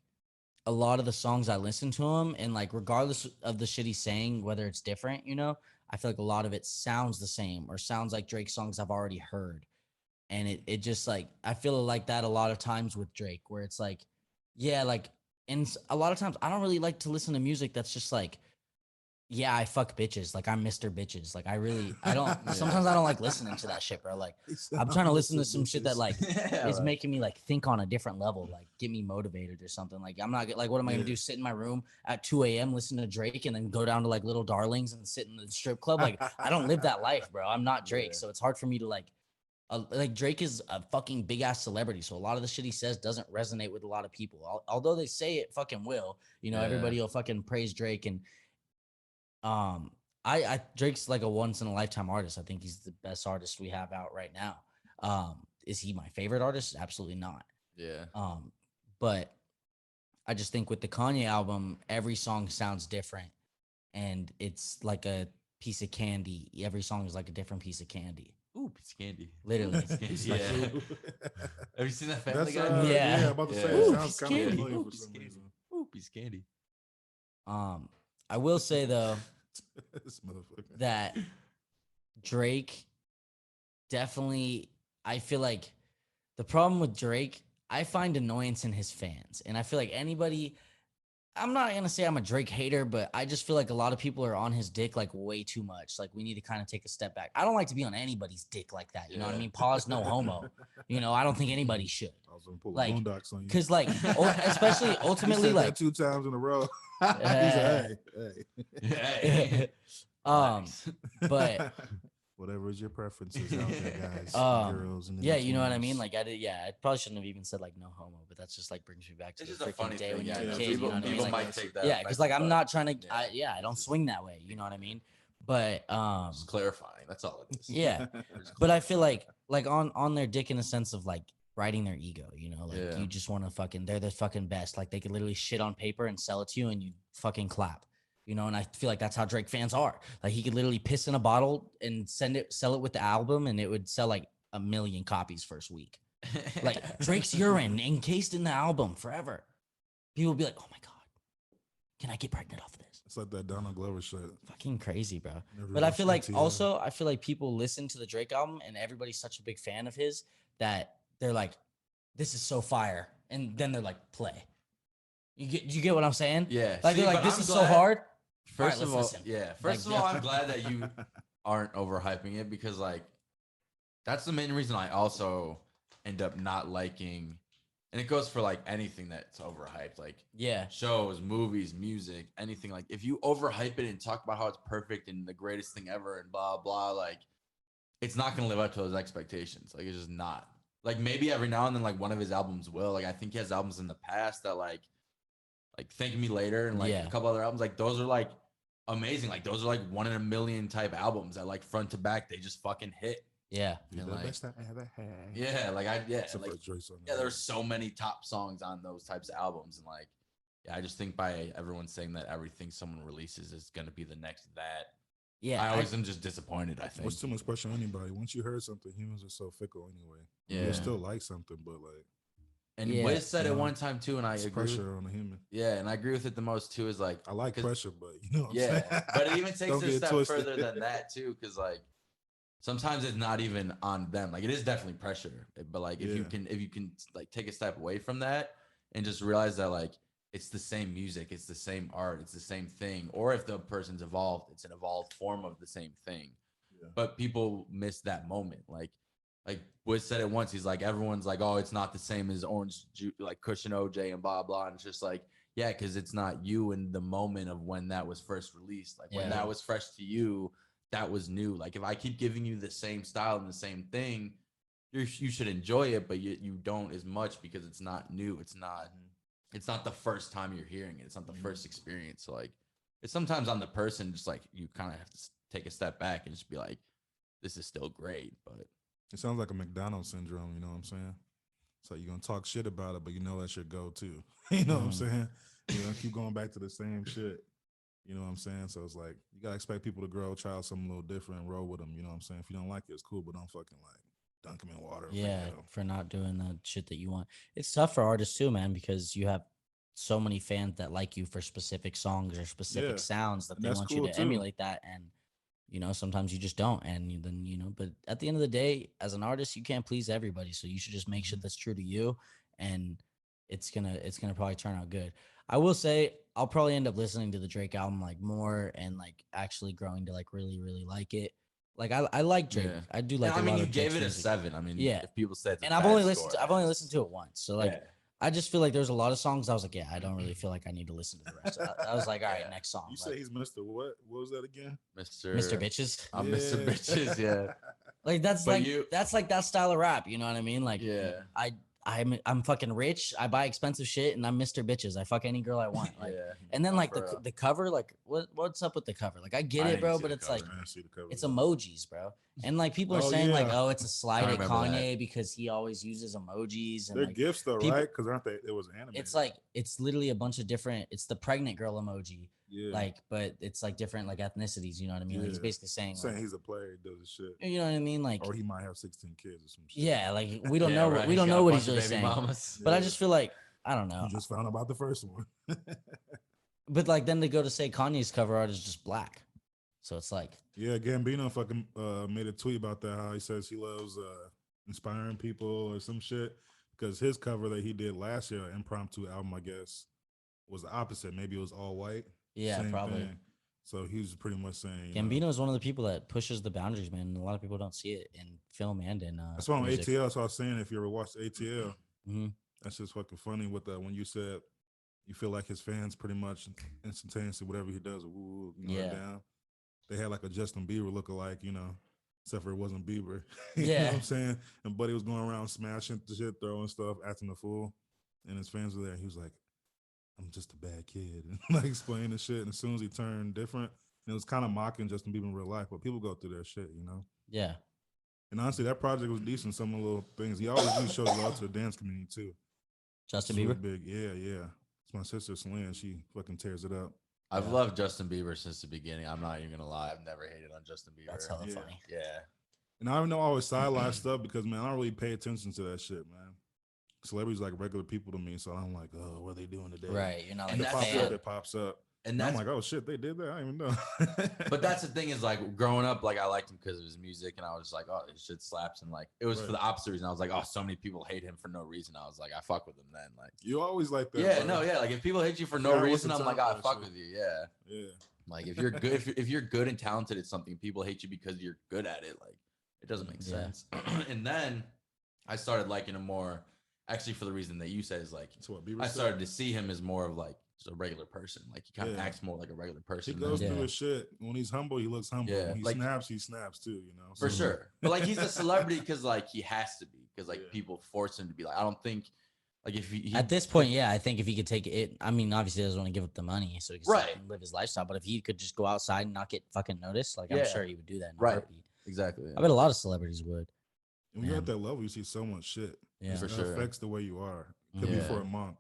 a lot of the songs I listen to him, and like regardless of the shit he's saying, whether it's different, you know, I feel like a lot of it sounds the same or sounds like Drake songs I've already heard. And it just like, I feel like that a lot of times with Drake, where it's like, yeah, like, and a lot of times I don't really like to listen to music that's just like, yeah, I fuck bitches. Like I'm Mr. Bitches. Like I don't, sometimes I don't like listening to that shit, bro. Like I'm trying to listen to some shit that like is making me like think on a different level, like get me motivated or something. Like I'm not like, what am I gonna do? Sit in my room at 2 a.m. listen to Drake and then go down to like Little Darlings and sit in the strip club? Like I don't live that life, bro. I'm not Drake. So it's hard for me to like Drake is a fucking big ass celebrity. So a lot of the shit he says doesn't resonate with a lot of people. Although they say it fucking will, you know, everybody will fucking praise Drake. And I Drake's like a once in a lifetime artist. I think he's the best artist we have out right now. Is he my favorite artist? Absolutely not. Yeah. But I just think with the Kanye album, every song sounds different, and it's like a piece of candy. Every song is like a different piece of candy. Ooh, piece of candy. Literally. Yeah. Have you seen that Family Guy? Yeah, I'm about to say it sounds kind of candy. familiar for some reason. Ooh, piece of candy. I will say though This motherfucker. that Drake definitely, I feel like the problem with Drake, I find annoyance in his fans. And I feel like anybody, I'm not going to say I'm a Drake hater, but I just feel like a lot of people are on his dick like way too much. Like we need to kind of take a step back. I don't like to be on anybody's dick like that. You know what I mean? Pause, no homo. You know, I don't think anybody should. I was gonna pull Like, boondocks on you. Because like, especially ultimately, He said like that 2 times in a row. He said, hey. but whatever is your preferences out there, guys. Girls and yeah, you know what I twins. mean? Like I probably shouldn't have even said like no homo, but that's just like brings me back to It's the just a funny freaking day thing. when you're Yeah, a kid. people, You know what I mean? people Like, might take that. yeah, because like I'm not trying to. Yeah. I don't swing that way. You know what I mean? But Just clarifying. That's all it is. yeah, but I feel like on their dick in a sense of like riding their ego. You know, like you just want to fucking, they're the fucking best. Like they could literally shit on paper and sell it to you, and you fucking clap. You know, and I feel like that's how Drake fans are. Like he could literally piss in a bottle and sell it with the album, and it would sell like 1 million copies first week. Like Drake's urine encased in the album forever. People would be like, "Oh my god, can I get pregnant off of this?" It's like that Donald Glover shit. Fucking crazy, bro. Never But I watched feel like ATL. also, I feel like people listen to the Drake album, and everybody's such a big fan of his that they're like, "This is so fire," and then they're like, "Play." You get what I'm saying? Yeah. Like See, they're like, but "This I'm is so glad- hard." First All right, of all, let's listen. yeah. First Like, of all, I'm glad that you aren't overhyping it, because like that's the main reason I also end up not liking And it goes for like anything that's overhyped, like Yeah. shows, movies, music, anything. Like if you overhype it and talk about how it's perfect and the greatest thing ever and blah blah, like it's not gonna live up to those expectations. Like it's just not. Like maybe every now and then, like one of his albums will. Like I think he has albums in the past that like Thank Me Later and like a couple other albums. Like those are like amazing. Like those are like 1 in a million type albums that like front to back they just fucking hit. Yeah. And like, best I ever had. yeah, like like, Song yeah, there's so many top songs on those types of albums, and like, yeah, I just think by everyone saying that everything someone releases is gonna be the next that. Yeah. I always am just disappointed. I think what's too much pressure on anybody? Once you heard something, humans are so fickle anyway. Yeah, you still like something, but like. And Wiz said it one time too, and I agree. Pressure on a human. Yeah, and I agree with it the most too. Is like I like pressure, but you know what I'm yeah, saying? but it even takes Don't it a get step twisted. further than that too, because like sometimes it's not even on them. Like it is definitely pressure, but like if you can like take a step away from that and just realize that like it's the same music, it's the same art, it's the same thing, or if the person's evolved, it's an evolved form of the same thing. Yeah. But people miss that moment. Like Wiz said it once. He's like, everyone's like, oh, it's not the same as Orange Juice, like Cushion OJ and blah blah. And it's just like, yeah, because it's not you in the moment of when that was first released. Like when that was fresh to you, that was new. Like if I keep giving you the same style and the same thing, you should enjoy it, but you don't as much because it's not new. It's not the first time you're hearing it. It's not the first experience. So like, it's sometimes on the person. Just like you kind of have to take a step back and just be like, this is still great, but. It sounds like a McDonald's syndrome, you know what I'm saying? So you're going to talk shit about it, but you know that's your go-to. You know what I'm saying? You know, keep going back to the same shit. You know what I'm saying? So it's like, you got to expect people to grow, try something a little different, and roll with them. You know what I'm saying? If you don't like it, it's cool, but don't fucking like dunk them in water. Yeah, for not doing the shit that you want. It's tough for artists too, man, because you have so many fans that like you for specific songs or specific sounds that they want you to emulate that. And you know, sometimes you just don't. And then, you know, but at the end of the day, as an artist, you can't please everybody. So you should just make shit that's true to you. And it's gonna probably turn out good. I will say I'll probably end up listening to the Drake album like more and like actually growing to like really, really like it. Like I like Drake. Yeah. I do like. And I mean, you gave it a 7. I mean, if people said, and I've only listened to it once. So like, I just feel like there's a lot of songs I was like, yeah, I don't really feel like I need to listen to the rest. I was like, all right, next song. You say he's Mr. What? What was that again? Mr. Bitches. I'm Mr. Bitches, yeah. Like that's like that style of rap, you know what I mean? Like I'm fucking rich. I buy expensive shit, and I'm Mr. Bitches. I fuck any girl I want. Like, and then like the cover, like what's up with the cover? Like I get it, bro, but it's like it's emojis, bro. And like people are saying like, oh, it's a slide at Kanye because he always uses emojis. And they're like, gifts though, right? Because aren't they? It was animated. It's like it's literally a bunch of different. It's the pregnant girl emoji. Yeah. Like, but it's like different like ethnicities. You know what I mean? Like he's basically saying he's a player, he does his shit. You know what I mean? Like, or he might have 16 kids or some shit. Yeah, like we don't know. Right. We don't know what he's really saying. But I just feel like I don't know. You just found out about the first one. But like then they go to say Kanye's cover art is just black. So it's like, yeah, Gambino fucking made a tweet about that. How he says he loves inspiring people or some shit because his cover that he did last year, impromptu album, I guess, was the opposite. Maybe it was all white. Yeah, probably. Thing. So he was pretty much saying Gambino is one of the people that pushes the boundaries, man. A lot of people don't see it in film and in that's why on ATL. So I was saying, if you ever watched ATL, that's just fucking funny with that when you said you feel like his fans pretty much instantaneously whatever he does, down. They had like a Justin Bieber lookalike, you know, except for it wasn't Bieber. You know what I'm saying? And Buddy was going around smashing the shit, throwing stuff, acting a fool. And his fans were there. He was like, I'm just a bad kid. And like explaining the shit. And as soon as he turned different, it was kind of mocking Justin Bieber in real life. But people go through their shit, you know? Yeah. And honestly, that project was decent. Some of the little things. He always really shows love to the dance community, too. Justin Bieber? Big. Yeah. It's my sister, Celine. She fucking tears it up. I've loved Justin Bieber since the beginning. I'm not even gonna lie. I've never hated on Justin Bieber. That's hella funny. Yeah. And I don't know always sidelight stuff because man, I don't really pay attention to that shit, man. Celebrities like regular people to me, so I'm like, oh, what are they doing today? Right. You're not like that pops up. And I'm like, oh shit, they did that. I didn't even know. But that's the thing is like growing up, like I liked him because of his music, and I was like, oh, this shit slaps, and like it was for the opposite reason. I was like, oh, so many people hate him for no reason. I was like, I fuck with him then. Like you always like that. Yeah, bro. Like if people hate you for no reason, I'm like, oh, I fuck with you. Yeah. Like if you're good, if you're good and talented at something, people hate you because you're good at it. Like it doesn't make sense. And then I started liking him more actually for the reason that you said is like That's what Bieber I said. started to see him as more of like just a regular person. Like he kind of Yeah. acts more like a regular He person. goes than- through his shit. When he's humble, he looks humble. Yeah, When he like- snaps too. You know, for So- sure. But like he's a celebrity because like he has to be because like Yeah. people force him to be like. I don't think like if he At this point, yeah, I think if he could take it, I mean, obviously he doesn't want to give up the money, so he can Right. live his lifestyle. But if he could just go outside and not get fucking noticed, like I'm Yeah. sure he would do that in a Right. heartbeat. exactly. I bet a lot of celebrities would. when you're Man. at that level, you see so much shit. Yeah. For It sure. affects the way you are. It could be Yeah. for a month.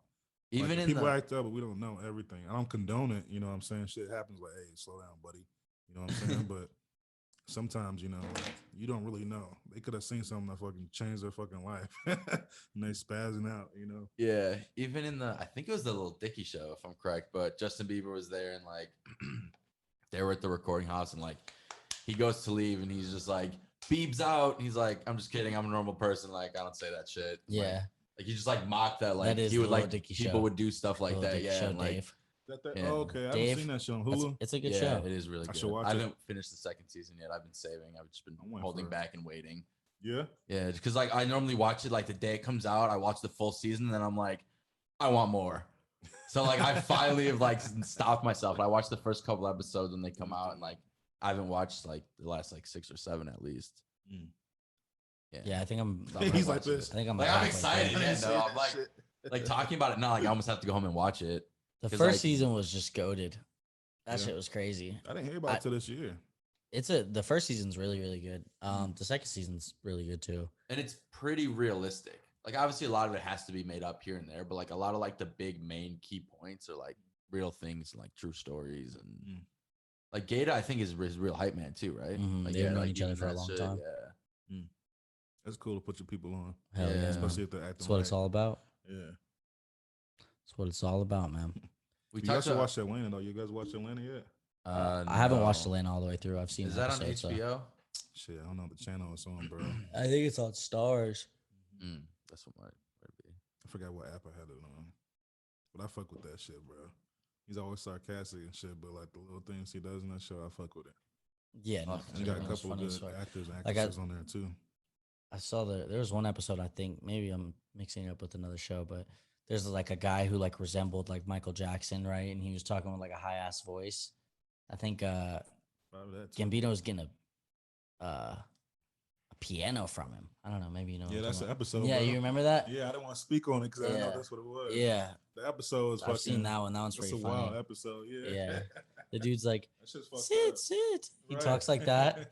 Even Like, in people the act up, but we don't know everything. I don't condone it. You know what I'm saying? Shit happens. Like, hey, slow down, buddy. You know what I'm saying? But sometimes, you know, you don't really know. They could have seen something that fucking changed their fucking life, and they spazzing out. You know? yeah, even in the I think it was the Little Dicky show if I'm correct, but Justin Bieber was there and like they were at the recording house and like he goes to leave and he's just like Biebs out. And he's like, I'm just kidding. I'm a normal person. Like I don't say that shit. Yeah. Like he just like mocked that. Like That is he would the Lil like Dicky people show. would do stuff like Lil that. Dicky Yeah, show, and, like Dave. Yeah. Oh, okay. I Dave, haven't seen that show on That's- Hulu. It's a good yeah, show. it is really I good. should watch I it. haven't finished the second season yet. I've been saving. I've just been I went holding for it. back and waiting. Yeah. Yeah, because like I normally watch it like the day it comes out. I watch the full season, and then I'm like, I want more. So like I finally have like stopped myself. I watched the first couple episodes when they come out, and like I haven't watched like the last like 6 or 7 at least. Mm. Yeah, I think I'm. He's like watching this. I think I'm. Like I'm halfway excited. through. Yeah, no, I'm like talking about it now. Like I almost have to go home and watch it. The 'cause, first like- season was just goaded. That Yeah. shit was crazy. I didn't hear about it till this year. The first season's really, really good. The second season's really good too. And it's pretty realistic. Like obviously a lot of it has to be made up here and there, but like a lot of like the big main key points are like real things, like true stories and Mm. like Gata I think is real hype man too, right? Mhm, Like, they've known like, each other even for a that long shit, time. Yeah. That's cool to put your people on, Hell Yeah. yeah, man. especially if they're acting. That's what it's right. all about. Yeah. That's what it's all about, man. We You guys talked should about watch Atlanta though. You guys watch Atlanta yet? I haven't watched no. Atlanta all the way through. I've seen Is that on episodes, so- HBO? Shit, I don't know the channel it's on, bro. I think it's on Stars. That's what might be. I forgot what app I had it on, but I fuck with that shit, bro. He's always sarcastic and shit, but like the little things he does in that show, I fuck with it. Yeah, no, Oh, And you got a Atlanta was couple of funny as good fuck. actors and Like, actresses on there too. I saw there was one episode. I think maybe I'm mixing it up with another show, but there's like a guy who like resembled like Michael Jackson, right? And he was talking with like a high ass voice. I think Probably that too. Gambino's getting a piano from him. I don't know. Maybe you know. what Yeah, I'm that's talking the about. episode. Yeah, bro. you remember that? Yeah, I didn't want to speak on it because I didn't know Yeah. that's what it was. Yeah, The episode is fucking. I've seen that one. That one's It's pretty a wild funny. episode. Yeah. Yeah. The dude's like, That shit's fucked sit, up. sit. He Right. talks like that.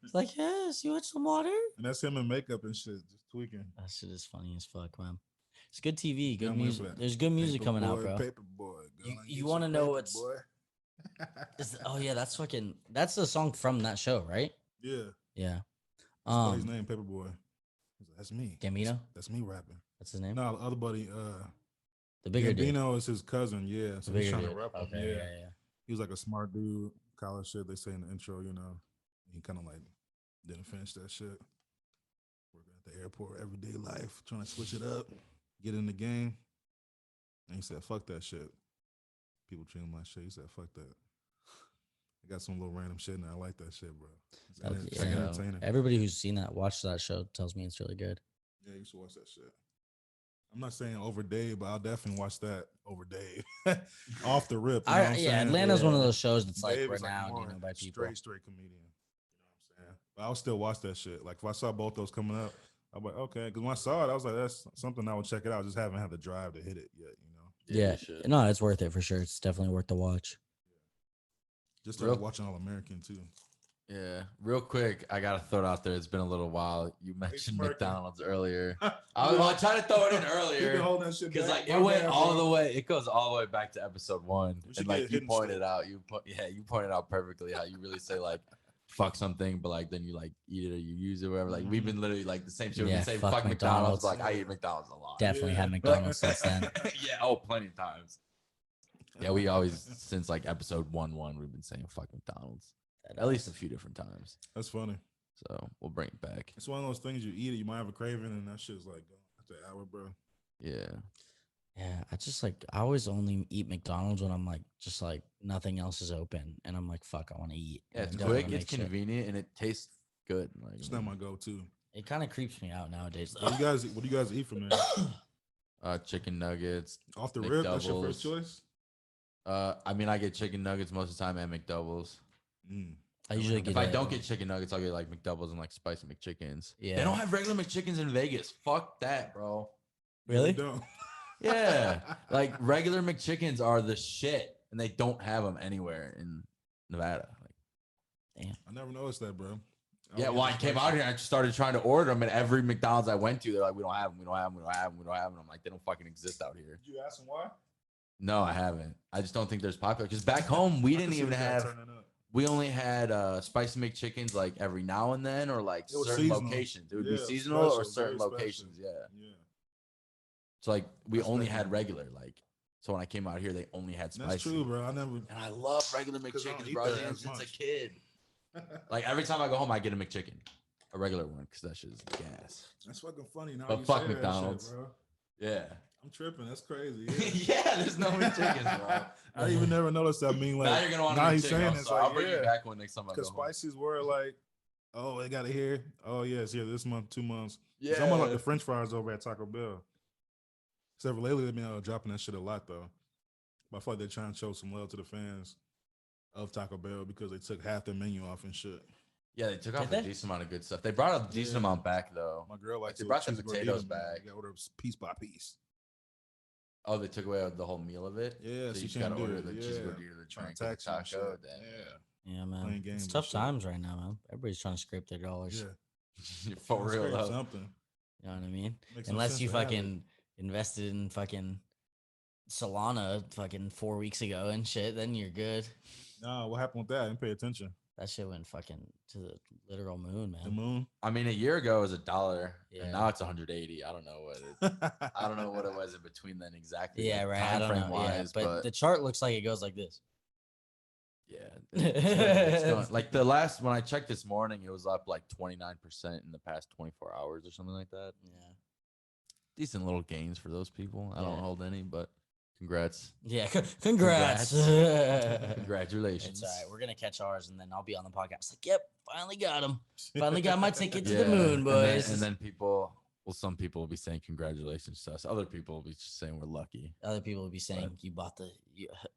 He's like, yes, you want some water? And that's him in makeup and shit, just tweaking. That shit is funny as fuck, man. It's good TV, Yeah, good I'm waiting for music. that. There's good music coming out, bro. Paper boy. You wanna know what's- Oh yeah, that's the song from that show, right? Yeah. Yeah. His buddy's name, Paperboy. He's like, that's me. Gambino? That's me rapping. That's his name. No, the other buddy, The bigger dude. Gambino is his cousin. Yeah. So The he's bigger trying dude. to rap him. Okay, Yeah. yeah. He was like a smart dude, college shit. They say in the intro, you know. He kind of like didn't finish that shit. Working at the airport, everyday life, trying to switch it up, get in the game. And he said, fuck that shit. People treat him like shit. He said, fuck that. I got some little random shit and I like that shit, bro. It's Yeah. entertaining. Everybody who's seen that, watched that show, tells me it's really good. Yeah, you should watch that shit. I'm not saying over Dave, but I'll definitely watch that over Dave. Off the rip. You know what I'm saying? Atlanta's one of Yeah. those shows that's like Dave is renowned, more you know, by people. Straight comedian. You know what I'm saying? But I'll still watch that shit. Like if I saw both those coming up, I'm like, okay. Because when I saw it, I was like, that's something I would check it out. I just haven't had the drive to hit it yet, you know. Yeah, you should. no, it's worth it for sure. It's definitely worth the watch. Just started Real- watching All American too. Yeah, real quick, I gotta throw it out there. It's been a little while. You mentioned smirking. McDonald's earlier. I tried to throw it in You've been earlier holding that shit because back. like it My went bad, all bro. the way. It goes all the way back to episode 1, We should and get like you hidden pointed shit. out, you pointed out perfectly how you really say like fuck something, but like then you like eat it or you use it or whatever. Like we've been literally like the same shit. We've Yeah, been saying fuck fuck McDonald's. McDonald's. Like I eat McDonald's a lot. Definitely Yeah. had McDonald's since then. Yeah, oh, plenty of times. Yeah, we always since like episode 1 we've been saying fuck McDonald's at least a few different times. That's funny. So we'll bring it back. It's one of those things you eat it, you might have a craving, and that shit's like after an hour, bro. Yeah. Yeah, I always only eat McDonald's when I'm like, just like nothing else is open, and I'm like, fuck, I want to eat. Yeah, And it's I don't wanna quick, it's make shit. convenient, and it tastes good. Like It's not my go-to. It kind of creeps me out nowadays. What do you guys eat from there? chicken nuggets. Off the rip, that's your first McDoubles. choice. I mean, I get chicken nuggets most of the time and McDoubles. I usually get. If I don't get chicken nuggets, I'll get like McDoubles and like spicy McChickens. Yeah. They don't have regular McChickens in Vegas. Fuck that, bro. Really? They don't. Yeah, like regular McChickens are the shit, and they don't have them anywhere in Nevada. Like, I never noticed that, bro. yeah, well, I came out here and I just started trying to order them, and every McDonald's I went to, they're like, we don't have them, we don't have them, we don't have them, we don't have them. I'm like, they don't fucking exist out here. Did you ask them why? No, I haven't. I just don't think there's popular. Because back home, we didn't even have. We only had spicy McChickens like every now and then, or like certain seasonal. locations. It would be Yeah, seasonal or special, certain very locations. special. Yeah. Yeah. So like we That's only regular. had regular. Like so when I came out here, they only had spicy. That's true, bro. I never. And I love regular 'Cause I don't McChickens, eat bro. that as Since a much. kid. Like every time I go home, I get a McChicken, a regular one, because that shit's gas. That's fucking funny. Now But you fuck say that McDonald's. shit, bro. Yeah. I'm tripping. That's crazy. Yeah, there's no McChickens, bro. I even never noticed that. I mean, like Now you're gonna want now a he's McChicken. saying I'm it's sorry. like, I'll bring yeah. you back one next time I go Because home. spices were like, oh, they got it here. Oh, yeah, it's here this month, 2 months. Yeah. It's almost like the French fries over at Taco Bell. Except for lately, they've been dropping that shit a lot, though. But I feel like they're trying to show some love to the fans of Taco Bell because they took half their menu off and shit. Yeah, they took off Did a they? decent amount of good stuff. They brought a decent amount back, though. My girl likes They it brought the with cheese potatoes gordita, man. back. You got to order piece by piece. Oh, they took away the whole meal of it? Yeah, so she you just got to can't do order it. the Yeah. cheeseburger, the Trying drink, to and the tax you and taco. shit. Then Yeah. Yeah, man. Playing games It's and tough shit. times right now, man. Everybody's trying to scrape their dollars. Yeah. For Let's real, scrape though. something. You know what I mean? Makes no Unless sense you to have it. fucking invested in fucking Solana fucking 4 weeks ago and shit, then you're good. Nah, what happened with that? I didn't pay attention. That shit went fucking to the literal moon, The man. moon. I mean, a year ago it was $1, Yeah. and now it's 180. I don't know what it. I don't know what it was in between then exactly. Yeah, like, right. I Time don't frame know. Yeah, wise, but the chart looks like it goes like this. yeah, it's going, like the last when I checked this morning, it was up like 29% in the past 24 hours or something like that. Yeah. Decent little gains for those people. I don't Yeah. hold any, but congrats. Yeah. Congrats. Congratulations. It's all right. We're gonna catch ours, and then I'll be on the podcast. Like, yep, finally got him. Finally got my ticket to the moon, boys. And then people, well, some people will be saying congratulations to us. Other people will be just saying we're lucky. Other people will be saying, "You bought the,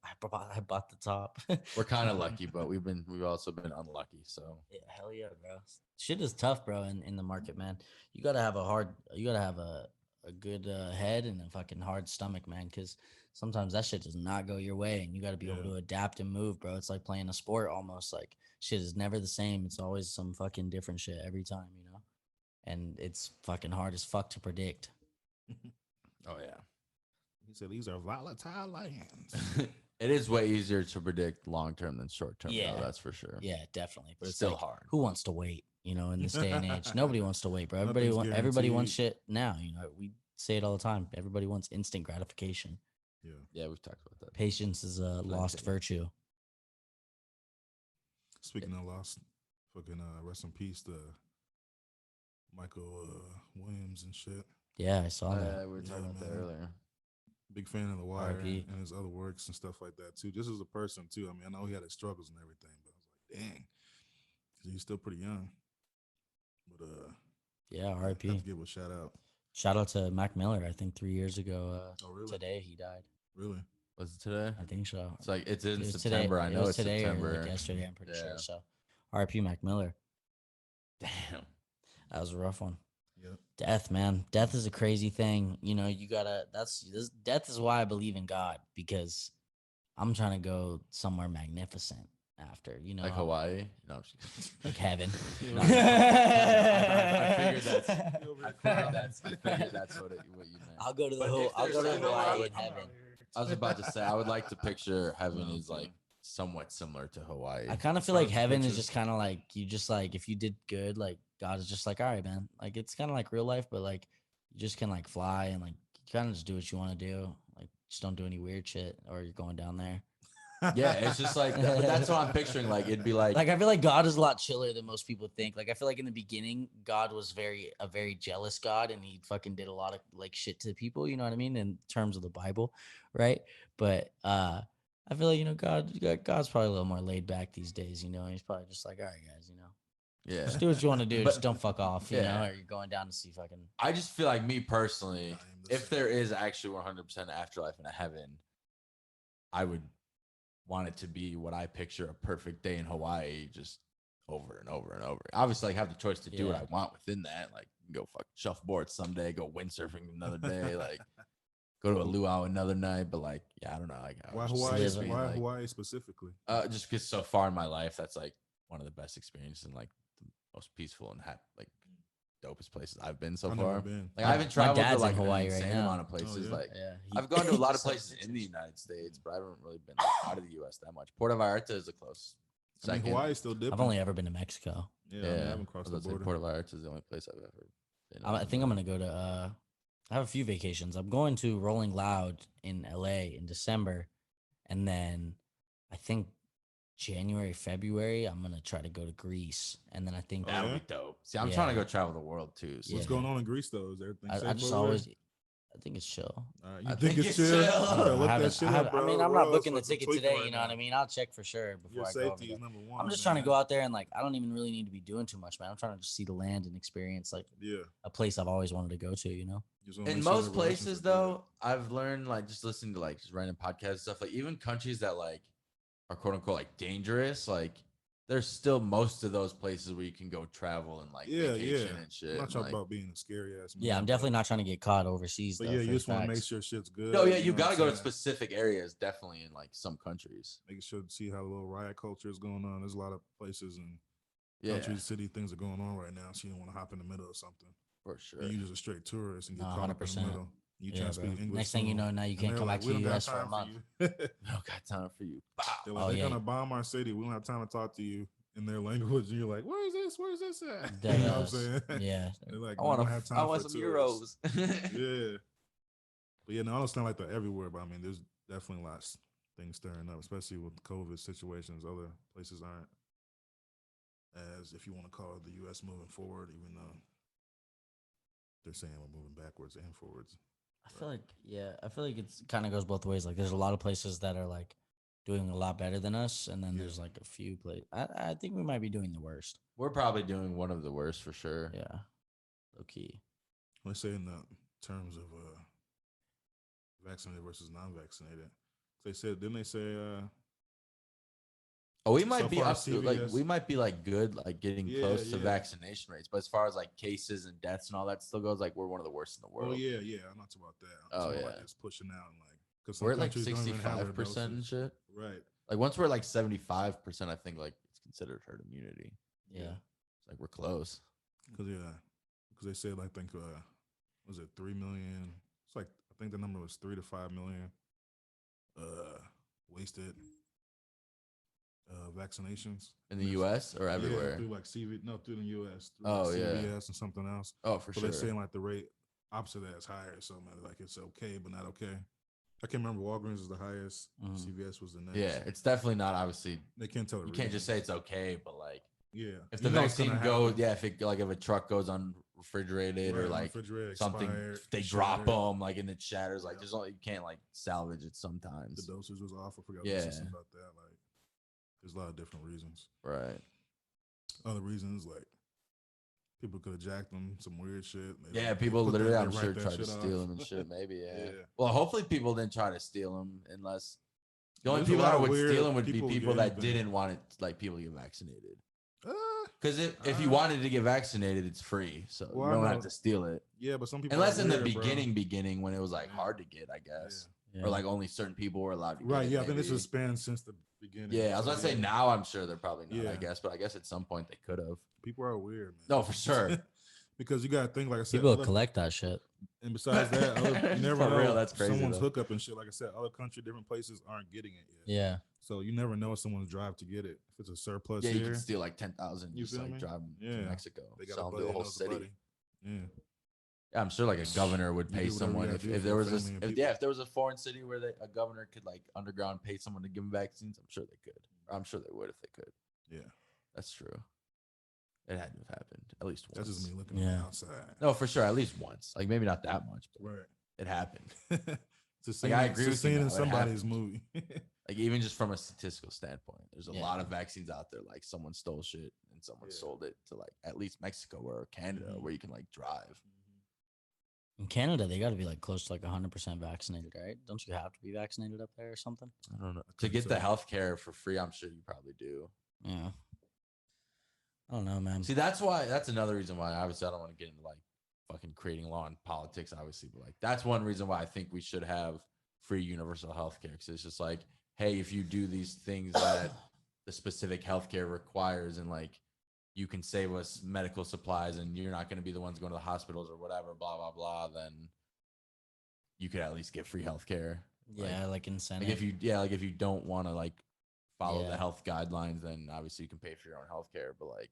I bought the top." We're kind of lucky, but we've also been unlucky. So Yeah, hell yeah, bro. Shit is tough, bro, in the market, man. You gotta have a good head and a fucking hard stomach, man, because sometimes that shit does not go your way, and you gotta be able to adapt and move, bro. It's like playing a sport almost. Like shit is never the same. It's always some fucking different shit every time, you know. And it's fucking hard as fuck to predict. oh yeah. He said these are volatile lands. It is way easier to predict long term than short term. Yeah. Though, that's for sure. Yeah, definitely. But It's it's still like, hard. who wants to wait? You know, in this day and age, nobody wants to wait, bro. Nothing's Everybody wants guaranteed. shit now. You know, we say it all the time. Everybody wants instant gratification. Yeah. Yeah, we've talked about that. Patience is a lost virtue. Speaking of lost, fucking rest in peace to Michael Williams and shit. Yeah, I saw that. We were Yeah, talking about that man. earlier. Big fan of The Wire R.I.P. and his other works and stuff like that too. Just as a person too. I mean, I know he had his struggles and everything, but I was like, dang, 'cause he's still pretty young. But Yeah, I have R.I.P. to give a shout out. Shout out to Mac Miller. I think 3 years ago. Oh, really? Today he died. Really? Was it today? I think so. It's like it's in It was September. Today. I It know was it's today September. or like yesterday. I'm pretty Yeah. sure. So, R.I.P. Mac Miller. Damn. That was a rough one. Yep. Death, man. Death is a crazy thing. You know, you gotta. Death is why I believe in God, because I'm trying to go somewhere magnificent after. You know, Like Hawaii? No, I'm just kidding. like heaven. No. I figured that's what you meant. I'll go to the But whole. if I'll go there's to something Hawaii like- in heaven. I was about to say I would like to picture heaven No, is like somewhat similar to Hawaii. I kind of feel Start like with heaven is pictures. just kind of like you just like if you did good, like God is just like, all right, man. Like it's kind of like real life, but like you just can like fly and like you kind of just do what you want to do. Like just don't do any weird shit, or you're going down there. Yeah, it's just like but that's what I'm picturing. Like it'd be like Like I feel like God is a lot chiller than most people think. Like I feel like in the beginning, God was a very jealous God, and he fucking did a lot of like shit to people. You know what I mean? In terms of the Bible, right? But I feel like God's probably a little more laid back these days. You know, he's probably just like, all right, guys, you know. Yeah. Just do what you want to do. But- Just don't fuck off, you Yeah. know, or you're going down to see fucking. I just feel like me personally, I am the if same. there is actually 100% afterlife and a heaven, I would want it to be what I picture a perfect day in Hawaii, just over and over and over. Obviously, I have the choice to do what Yeah. I want within that. Like, go fuck shuffleboard someday, go windsurfing another day, like go to a luau another night. But like, yeah, I don't know. Like, I Why would just Hawaii? see it being, Why like, Hawaii specifically? just because so far in my life, that's like one of the best experiences and like the most peaceful and like dopest places I've been so I've far. never been. Like I haven't traveled to dad's in like Hawaii an right insane now. amount of places. yeah? Like Yeah, I've gone to a lot of so places in the pictures. United States, but I haven't really been like, out of the U.S. that much. Puerto Vallarta is a close I mean, second. Hawaii's still different. I've only ever been to Mexico. Yeah, I, mean, I haven't I crossed was the gonna say border. Puerto Vallarta is the only place I've ever been. I think I'm gonna go to. I have a few vacations. I'm going to Rolling Loud in LA in December, and then I think January, February, I'm gonna try to go to Greece, and then I think Oh, That would yeah? be dope. See, I'm trying to Yeah. go travel the world too. So What's Yeah. going on in Greece though? Is everything safe I just over there? always. I think it's chill. All right, I you think think it's it's chill? chill. You better I look that haven't. shit I, have, up, bro. I mean, I'm We're not all booking the fucking ticket tweaking today. right You know what now. I mean? I'll check for sure before Your I go over safety there. is number one. I'm just trying to go man. out there and like I don't even really need to be doing too much, man. I'm trying to just see the land and experience like Yeah. a place I've always wanted to go to. You know? Just wanna in make sure most the relations places are good. though, I've learned like just listening to like just random podcasts and stuff, like even countries that like are quote unquote like dangerous, like there's still most of those places where you can go travel and like Yeah, vacation yeah. and shit. I'm not and, talking like, about being a scary ass. Yeah, I'm definitely not trying to get caught overseas. But though, yeah, for you just want to make facts. sure shit's good. no, yeah, you know what gotta I'm go to saying? specific areas, definitely in like some countries. Making sure to see how the little riot culture is going on. There's a lot of places and Yeah, countries, city things are going on right now. So you don't want to hop in the middle of something. for sure. And you just a straight tourist and get No, caught up in the 100%. middle. You Yeah, trying to bro. speak English. Next thing you to know, them, now you and can't they're come like, back "We to don't the got US for a time month. you." We don't got time for you. Bow. They're Oh, like, they're yeah. gonna bomb our city. We don't have time to talk to you in their language. And you're like, "Where is this? Where is this at?" Dead You know what I'm ass. saying? Yeah. They're like, I "We want don't have time I want for some tourists." euros. Yeah. But yeah, no, I understand like that everywhere. But I mean, there's definitely lots of things stirring up, especially with COVID situations. Other places aren't as, if you want to call it, the U.S. moving forward, even though they're saying we're moving backwards and forwards. I feel like it's kind of goes both ways. Like there's a lot of places that are like doing a lot better than us, and then Yeah. there's like a few places. I think we might be doing the worst. We're probably doing one of the worst for sure. Yeah, low key. Let's say in the terms of vaccinated versus non-vaccinated, they said, didn't they say? Oh, we So might be far, up to like CVS we might be like good, like getting Yeah, close to yeah. vaccination rates. But as far as like cases and deaths and all that still goes, like we're one of the worst in the Oh world. yeah, yeah. I'm not talking about that. I'm Oh, talking about yeah. just pushing out and like because We're at like 65% and shit. Right. Like once we're like 75%, I think like it's considered herd immunity. Yeah. It's like we're close. Because they said like, I think was it 3 million? It's like I think the number was 3 to 5 million wasted vaccinations In the Yes. U.S. or everywhere. Yeah, through like through the U.S. Through Oh, like yeah. CVS and something else. Oh, for But sure. they're saying like the rate opposite of that is higher, so like it's okay but not okay. I can't remember. Walgreens is the highest. Mhm. CVS was the next. Yeah, it's definitely not obviously. They can't tell. You can't just say it's okay, but like yeah. if You the know it's vaccine gonna goes, happen. yeah, if a truck goes unrefrigerated or Right, like refrigerator something, expired, they drop shattered. them like and it shatters. Like Yeah. there's only you can't like salvage it The sometimes. dosage was off. I forgot Yeah. something about that. Like, there's a lot of different reasons. Right. Other reasons, like people could have jacked them, some weird shit. They Yeah, don't- they people put that- literally, they I'm write sure, that tried to shit steal off. them and shit. Maybe, yeah. Yeah. Well, hopefully people didn't try to steal them unless the only There's a people lot that of would weird steal them would be people people get that anything. didn't want it, like people to get vaccinated. Uh, Because if you Uh, wanted to get vaccinated, it's free, so Well, you I don't know. have to steal it. yeah, but some people Unless are in the weird, bro. beginning when it was like Yeah. hard to get, I guess, Yeah. or like only certain people were allowed to get Right. it. Yeah, I think this maybe. has spanned since the beginning. Yeah, I was So, about to say yeah, now I'm sure they're probably not. I Yeah. guess, but I guess at some point they could have. people are weird, man. No, for sure. Because you got to think, like I said, People other- collect that shit. and besides that, you never For know real, that's crazy, someone's though. hookup and shit. Like I said, other country, different places aren't getting it yet. Yeah. So you never know someone's drive to get it. If it's a surplus Yeah, you here, can steal like 10,000. You Just feel like me? drive them Yeah. to Mexico. they got Sell a them buddy to a that whole knows a city. buddy. Yeah. Yeah, I'm sure like a governor would You pay do whatever you someone gotta do if for there was family and if people. yeah, if there was a foreign city where a governor could like underground pay someone to give them vaccines. I'm sure they could. Or I'm sure they would if they could. Yeah. That's true. It had to have happened at least once. That's just me looking on Yeah. the outside. No, for sure, at least once. Like maybe not that much, but Right. it happened. To see, I agree to with see you it now, in it somebody's happened. movie. Like even just from a statistical standpoint, there's a Yeah. lot of vaccines out there. Like someone stole shit and and someone sold it to like at least Mexico or Canada where you can like drive. In Canada, they got to be like close to like 100% vaccinated, right? Don't you have to be vaccinated up there or something? I don't know. To get the healthcare for free, I'm sure you probably do. Yeah. I don't know, man. See, that's another reason why obviously I don't want to get into like fucking creating law and politics, obviously, but like that's one reason why I think we should have free universal healthcare, because it's just like, hey, if you do these things that the specific healthcare requires, and like you can save us medical supplies, and you're not going to be the ones going to the hospitals or whatever, blah blah blah, then you could at least get free healthcare. Yeah, like incentive. Like if you don't want to like follow the health guidelines, then obviously you can pay for your own healthcare. But like,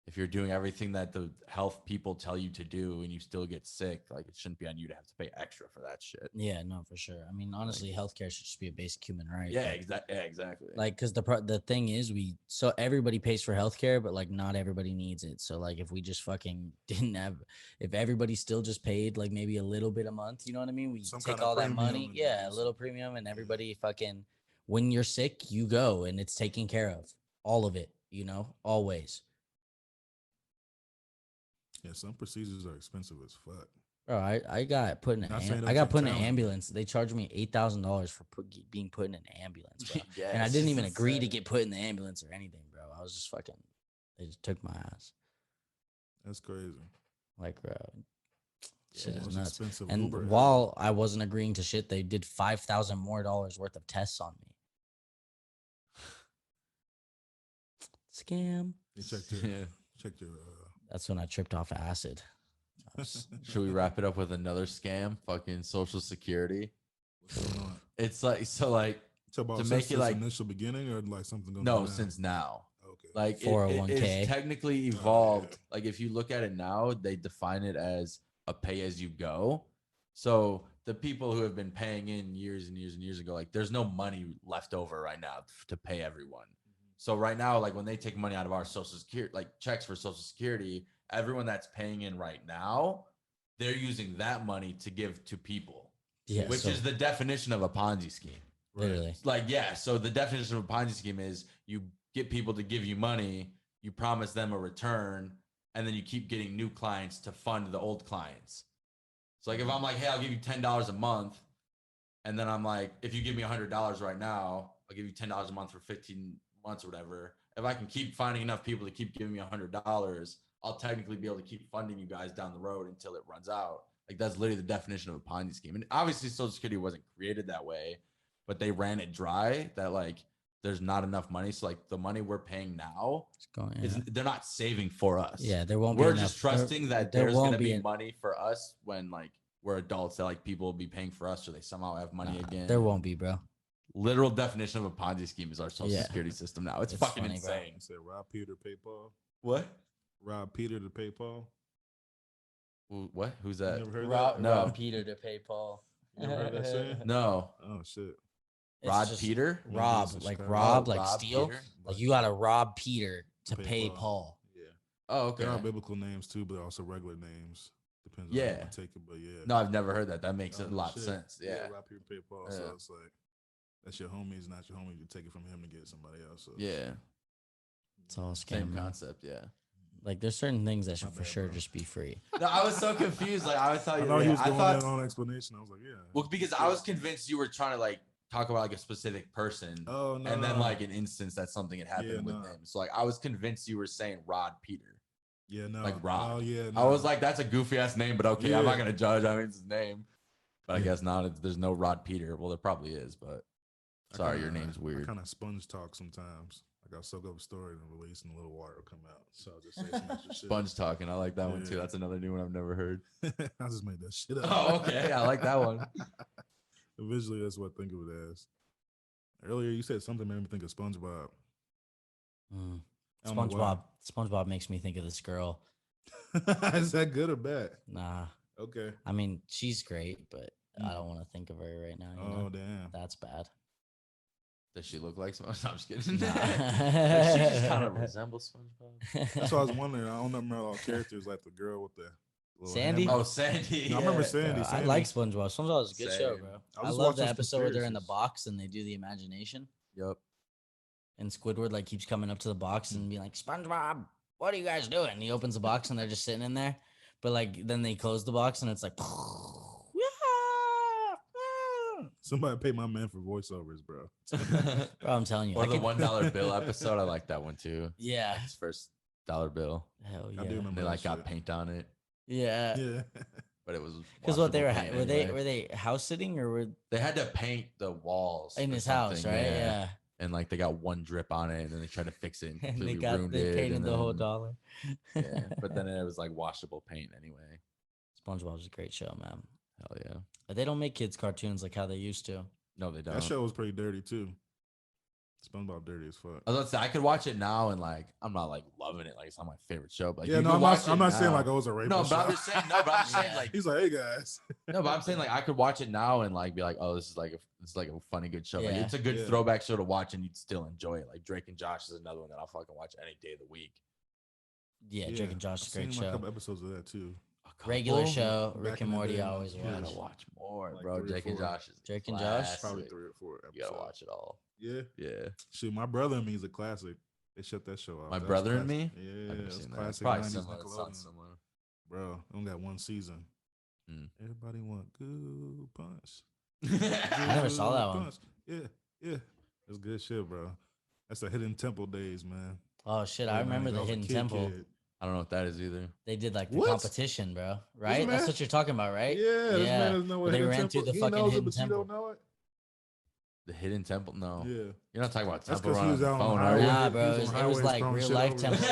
if you're doing everything that the health people tell you to do and you still get sick, like it shouldn't be on you to have to pay extra for that shit. Yeah, no, for sure. I mean, honestly, healthcare should just be a basic human right. Yeah, exactly. Like, because the thing is, so everybody pays for healthcare, but like not everybody needs it. So like, if we just fucking didn't have, if everybody still just paid like maybe a little bit a month, you know what I mean? We take all that money, a little premium, and everybody fucking, when you're sick, you go and it's taken care of, all of it, you know, always. Yeah, some procedures are expensive as fuck. Bro, I got put in an ambulance. They charged me $8,000 for being put in an ambulance, bro. Yes, and I didn't even agree to get put in the ambulance or anything, bro. I was just fucking. They just took my ass. That's crazy. Like, bro, shit Yeah, is nuts. expensive And Uber while I wasn't agreeing to shit, they did $5,000 more worth of tests on me. Scam. You checked your. That's when I tripped off acid. Should we wrap it up with another scam? Fucking Social Security. What's going on? It's like, so like, to make it like initial beginning or like something going on? No, since now. Okay. Like 401k. it's technically evolved. Like if you look at it now, they define it as a pay as you go. So the people who have been paying in years and years and years ago, like there's no money left over right now to pay everyone. So right now, like when they take money out of our Social Security, like checks for Social Security, everyone that's paying in right now, they're using that money to give to people, which is the definition of a Ponzi scheme. Literally. Like, yeah. So the definition of a Ponzi scheme is you get people to give you money, you promise them a return, and then you keep getting new clients to fund the old clients. So like if I'm like, hey, I'll give you $10 a month, and then I'm like, if you give me $100 right now, I'll give you $10 a month for 15 months or whatever. If I can keep finding enough people to keep giving me $100, I'll technically be able to keep funding you guys down the road until it runs out. Like that's literally the definition of a Ponzi scheme. And obviously Social Security wasn't created that way, but they ran it dry that like there's not enough money. So like the money we're paying now, they're not saving for us. Yeah, there won't be We're enough. just trusting that there's going to be money for us when like we're adults, that like people will be paying for us, so they somehow have money again. There won't be, bro. Literal definition of a Ponzi scheme is our Social Security system now. It's fucking funny, insane. You said rob Peter to pay Paul. What? Rob Peter to pay Paul. What? Who's that? You never heard Rob, that? no. Rob Peter to pay Paul. You never heard that saying? No. Oh shit. Rod Peter? Rob, like rob, like steal. Peter? Like you gotta rob Peter to pay Paul. Yeah. Oh, okay. There are biblical names too, but also regular names. Depends on how you take it, but yeah. No, I've never heard that. That makes a lot of sense. Yeah. Rob Peter pay Paul. So it's like that's your homies, not your homie. You take it from him to get somebody else. So. Yeah. It's all scam. Same concept, yeah. Like there's certain things that should for sure just be free. No, I was so confused. Like I was telling you, he was going that on explanation. I was like, yeah. Well, because I was convinced you were trying to like talk about like a specific person. Oh no. And then like an instance that something had happened with him. So like I was convinced you were saying Rod Peter. Yeah, no. Like Rod. Oh yeah. No. I was like, that's a goofy ass name, but okay, I'm not gonna judge. I mean, it's his name. But I guess not. There's no Rod Peter. Well, there probably is, but sorry, your name's weird. I kind of sponge talk sometimes. Like I'll soak up a story and release, and a little water will come out. So I'll just say some extra shit. Sponge talking. I like that one too. That's another new one I've never heard. I just made that shit up. Oh, okay. I like that one. Visually, that's what I think of it as. Earlier, you said something made me think of SpongeBob. SpongeBob makes me think of this girl. Is that good or bad? Nah. Okay. I mean, she's great, but I don't want to think of her right now. You know? Damn. That's bad. Does she look like SpongeBob? No, I'm just kidding. Nah. Does she just kind of resemble SpongeBob? That's what I was wondering. I don't remember all characters like the girl with the Sandy. Hammer. Oh, Sandy. No, I remember Sandy. I like SpongeBob. SpongeBob is a good show, bro. I love the episode where they're in the box and they do the imagination. Yep. and Squidward like keeps coming up to the box and being like, SpongeBob, what are you guys doing? And he opens the box and they're just sitting in there. But like then they close the box and it's like Somebody pay my man for voiceovers, bro. bro, I'm telling you. Or I the could- $1 bill episode. I like that one too. Yeah. His first dollar bill. Hell I do yeah. remember They that like got shit. paint on it, Yeah. Yeah. but it was Because what they were washable paint anyway. were they house sitting or were They had to paint the walls in or his house, something, right? Yeah. And like they got one drip on it, and then they tried to fix it and And completely ruined they it. painted and the whole then- dollar. Yeah, but then it was like washable paint anyway. SpongeBob's a great show, man. Hell yeah. But they don't make kids cartoons like how they used to. No, they don't. That show was pretty dirty too. SpongeBob dirty as fuck. I was about to say I could watch it now and like I'm not like loving it. Like it's not my favorite show, but like, Yeah, you no, could I'm watch not it saying now. like, oh, it was a rape. No, but I'm just saying. No, but I'm just saying Yeah. like He's like, hey guys. no, but I'm saying like I could watch it now and like be like, oh, this is like a funny good show. Like Yeah. it's a good Yeah. throwback show to watch and you'd still enjoy it. Like Drake and Josh is another one that I'll fucking watch any day of the week. Yeah, Drake and Josh is a I've great seen, like, a show. couple episodes of that too. Regular Couple? show, Back Rick in and the Morty, day, I always You yeah. gotta watch. watch more, Like bro. 3 or Drake and 4. Josh is Drake and Josh? classic. Probably 3 or 4 episodes. You gotta watch it all. Yeah. Yeah. Shoot, my brother and me is a classic. They shut that show off. My That was Brother and classic. Me? Yeah, I've never it's seen that. classic. Probably 90s similar. It Nickelodeon. sounds similar. Bro, only got one season. Mm. Everybody want good punch. I never saw that one. Punch. Yeah. It's good shit, bro. That's the Hidden Temple days, man. Oh shit, Yeah, I man, remember I the was a Hidden kid Temple. kid. I don't know what that is either. They did like the What? competition, bro. Right? man- That's what you're talking about, right? Yeah, this man doesn't know what They Hidden ran Temple. through the He fucking knows Hidden it, but Temple. you don't know it. The Hidden Temple? No. Yeah. You're not talking about That's Temple 'cause he Run was on the out on phone, the are you? highway. Nah, bro. He It was was, on it was highways like throwing real shit life over. Temple.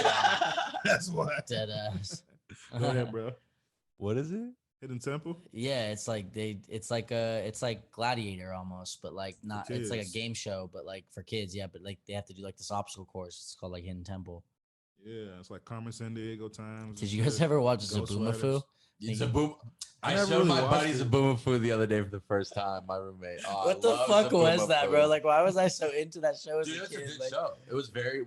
That's why. Dead ass. Go ahead, bro. What is it? Hidden Temple. Yeah, it's like it's like Gladiator almost, but like not. It's like a kids. game show, but like for kids. Yeah, but like they have to do like this obstacle course. It's called like Hidden Temple. Yeah, it's like Carmen San Diego times. Did and you guys shit. ever watch Ghost Zaboomafoo? Riders. It's Think- a boom. I I never showed really my watched buddy it. Zaboomafoo the other day for the first time. My roommate. Oh, I What the love fuck was that, bro? Zaboomafoo. Like, why was I so into that show as Dude, a it's a kid? good Like, show. It was very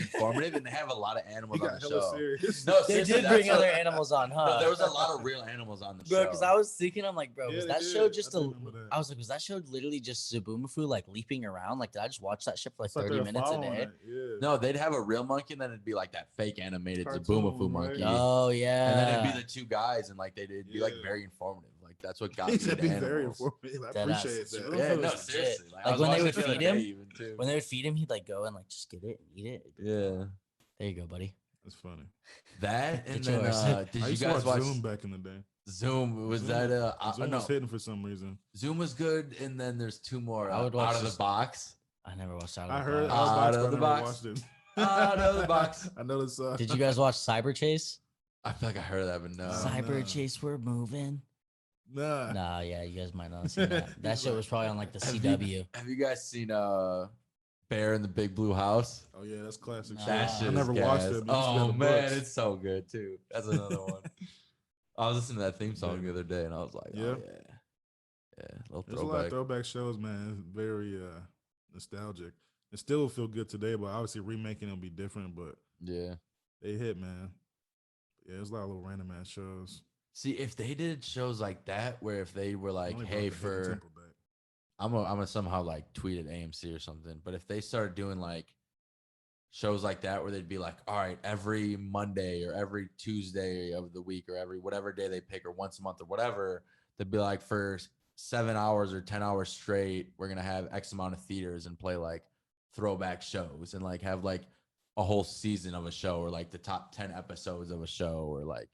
informative, and they have a lot of He animals on got the hella show. serious. No, they seriously, did bring that's other what- animals on, huh? No, there was a lot of real animals on the Bro, show. because I was thinking, I'm like, bro, Yeah, was they that did. show just I a? do remember that. I was like, was that show literally just Zaboomafoo like leaping around? Like, did I just watch that shit for like It's like 30 they're minutes a following day? it, Yeah. No, they'd have a real monkey, and then it'd be like that fake animated Cartoon, Zaboomafoo right? monkey. Oh yeah. And then it'd be the two guys, and like they'd be like Yeah. very informative. Like that's what got He me said into be very animals. informative. I Dead ass. appreciate that. Zaboomafoo Yeah, was no, legit. seriously. Like, I was when they watching would it the other feed him- day even too. when they would feed him, he'd like go and like just get it and eat it. Yeah, There you go, buddy. That's funny. that and Get then yours. did I you used to guys watch watch Zoom back in the day. Zoom? Was Zoom, that Zoom no? was hidden for some reason. Zoom was good, and then there's two more. I would Out watch of the this- box. I never watched Out of I the heard Box. out Out of of the the box, box. but I never watched it. Out of the box. I know this. Did you guys watch Cyber Chase? I feel like I heard of that, but no. Cyber no. Chase, we're moving. Nah. Nah, yeah, you guys might not have seen that. That shit was probably on like the Have CW. Have you guys seen Bear in the Big Blue House? Oh yeah, that's classic. Nah. shit. That I shit I never is watched gas. it. but I used to Oh read the man, books. it's so good too. That's another one. I was listening to that theme song the other day, and I was like, Yeah. oh yeah, yeah, little There's a lot throwback. of throwback shows, man. It's very nostalgic. It still feel good today, but obviously remaking it'll be different. But Yeah. they hit, man. Yeah, there's a lot of little random ass shows. See, if they did shows like that, where if they were like, Only hey, brought the Hidden for Temple back. I'm gonna somehow like tweet at AMC or something. But if they started doing like shows like that, where they'd be like, all right, every Monday or every Tuesday of the week or every whatever day they pick or once a month or whatever, they'd be like, for 7 hours or 10 hours straight, we're gonna have X amount of theaters and play like throwback shows and like have like a whole season of a show or like the top 10 episodes of a show or like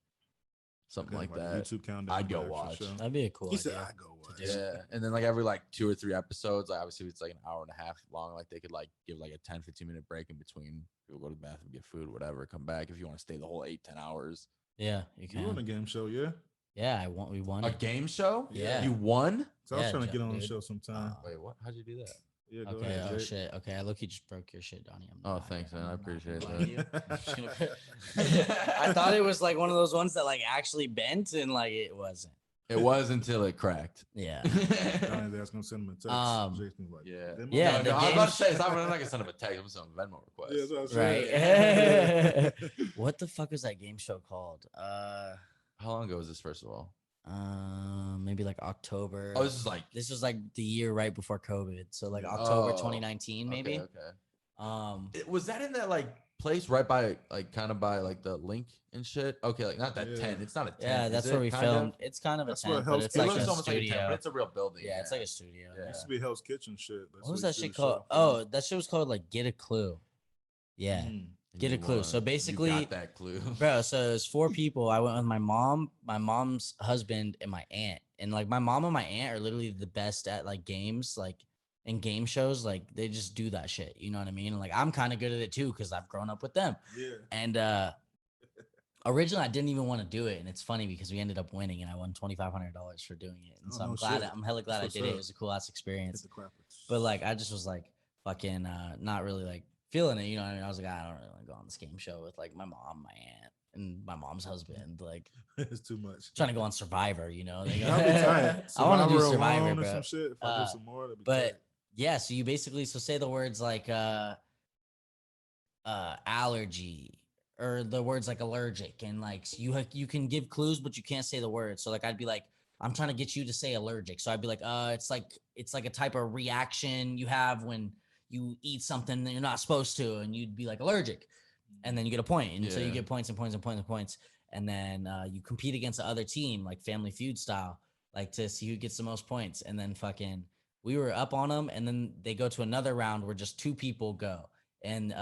something Kinda like a that. YouTube countdown. I'd go back for watch. sure. That'd be a cool He said, idea. "I go watch." do. Yeah, and then like every like 2 or 3 episodes, like obviously it's like an hour and a half long. Like they could like give like a 10-15 minute break in between. People go to the bathroom, get food, whatever, come back if you want to stay the whole 8-10 hours. Yeah, you You run a can. game show, yeah? Yeah, we won. A game show? Yeah. You won? So I was Yeah, trying to get Jeff, on the dude. show sometime. Wait, what? How'd you do that? Yeah, go Okay. ahead. Oh Jake. shit. Okay. I look, you just broke your shit, Donny. I'm Oh, not- thanks, man. I I'm not appreciate gonna that. lie to you. I'm just gonna put- I thought it was like one of those ones that like actually bent, and like it wasn't. It was until it cracked. Yeah. Donnie's ass gonna send him a text. Jason's like, Yeah. Venmo? Yeah, No, the no, I was game about to say, I'm not gonna send him a text. I'm gonna send him a Venmo request. Yeah, that's what I was Right. saying. What the fuck was that game show called? How long ago was this, first of all? Maybe like October. Oh, this is like This was like the year right before COVID, so like Oh, October 2019, maybe. Okay. Was that in that like place right by like kind of by like the link and shit? Okay, like not that tent. It's not a tent. Yeah, is that's it, where we kind filmed. of? It's kind of a That's what tent, but Hell's it's It like Kitchen looks a almost like a tent, studio. but it's a real building. Yeah, it's like a studio. Yeah. It used to be Hell's Kitchen shit. That's What was where that you shit shoot the called? show. Oh, that shit was called like Get a Clue. Yeah, Mm. Get a Clue. So You basically, got that clue, bro, so it's 4 people. I went with my mom, my mom's husband, and my aunt. And like my mom and my aunt are literally the best at like games, like in game shows. Like they just do that shit. You know what I mean? And like I'm kind of good at it too because I've grown up with them. Yeah. And originally I didn't even want to do it, and it's funny because we ended up winning, and I won $2,500 for doing it. And Oh, so I'm no glad. shit. I'm hella glad That's I did what's it. up. It was a cool ass Hit experience. the crappers. But like I just was like fucking not really like feeling it. You know what I mean? I was like, I don't really want to go on this game show with like my mom, my aunt, and my mom's husband. Like it's too much. trying to go on Survivor. You know? Like, That'd be tight. I want to do Survivor Survivor, alone or bro. some shit. If I do some more, that'd be But tight. yeah, so you basically say the words like allergy or the words like allergic, and like you can give clues but you can't say the word. So like I'd be like, I'm trying to get you to say allergic, so I'd be like it's like a type of reaction you have when you eat something that you're not supposed to, and you'd be like allergic, and then you get a point, and so you Yeah. get points and points and points and points, and then you compete against the other team like Family Feud style, like to see who gets the most points. And then fucking we were up on them, and then they go to another round where just 2 people go, and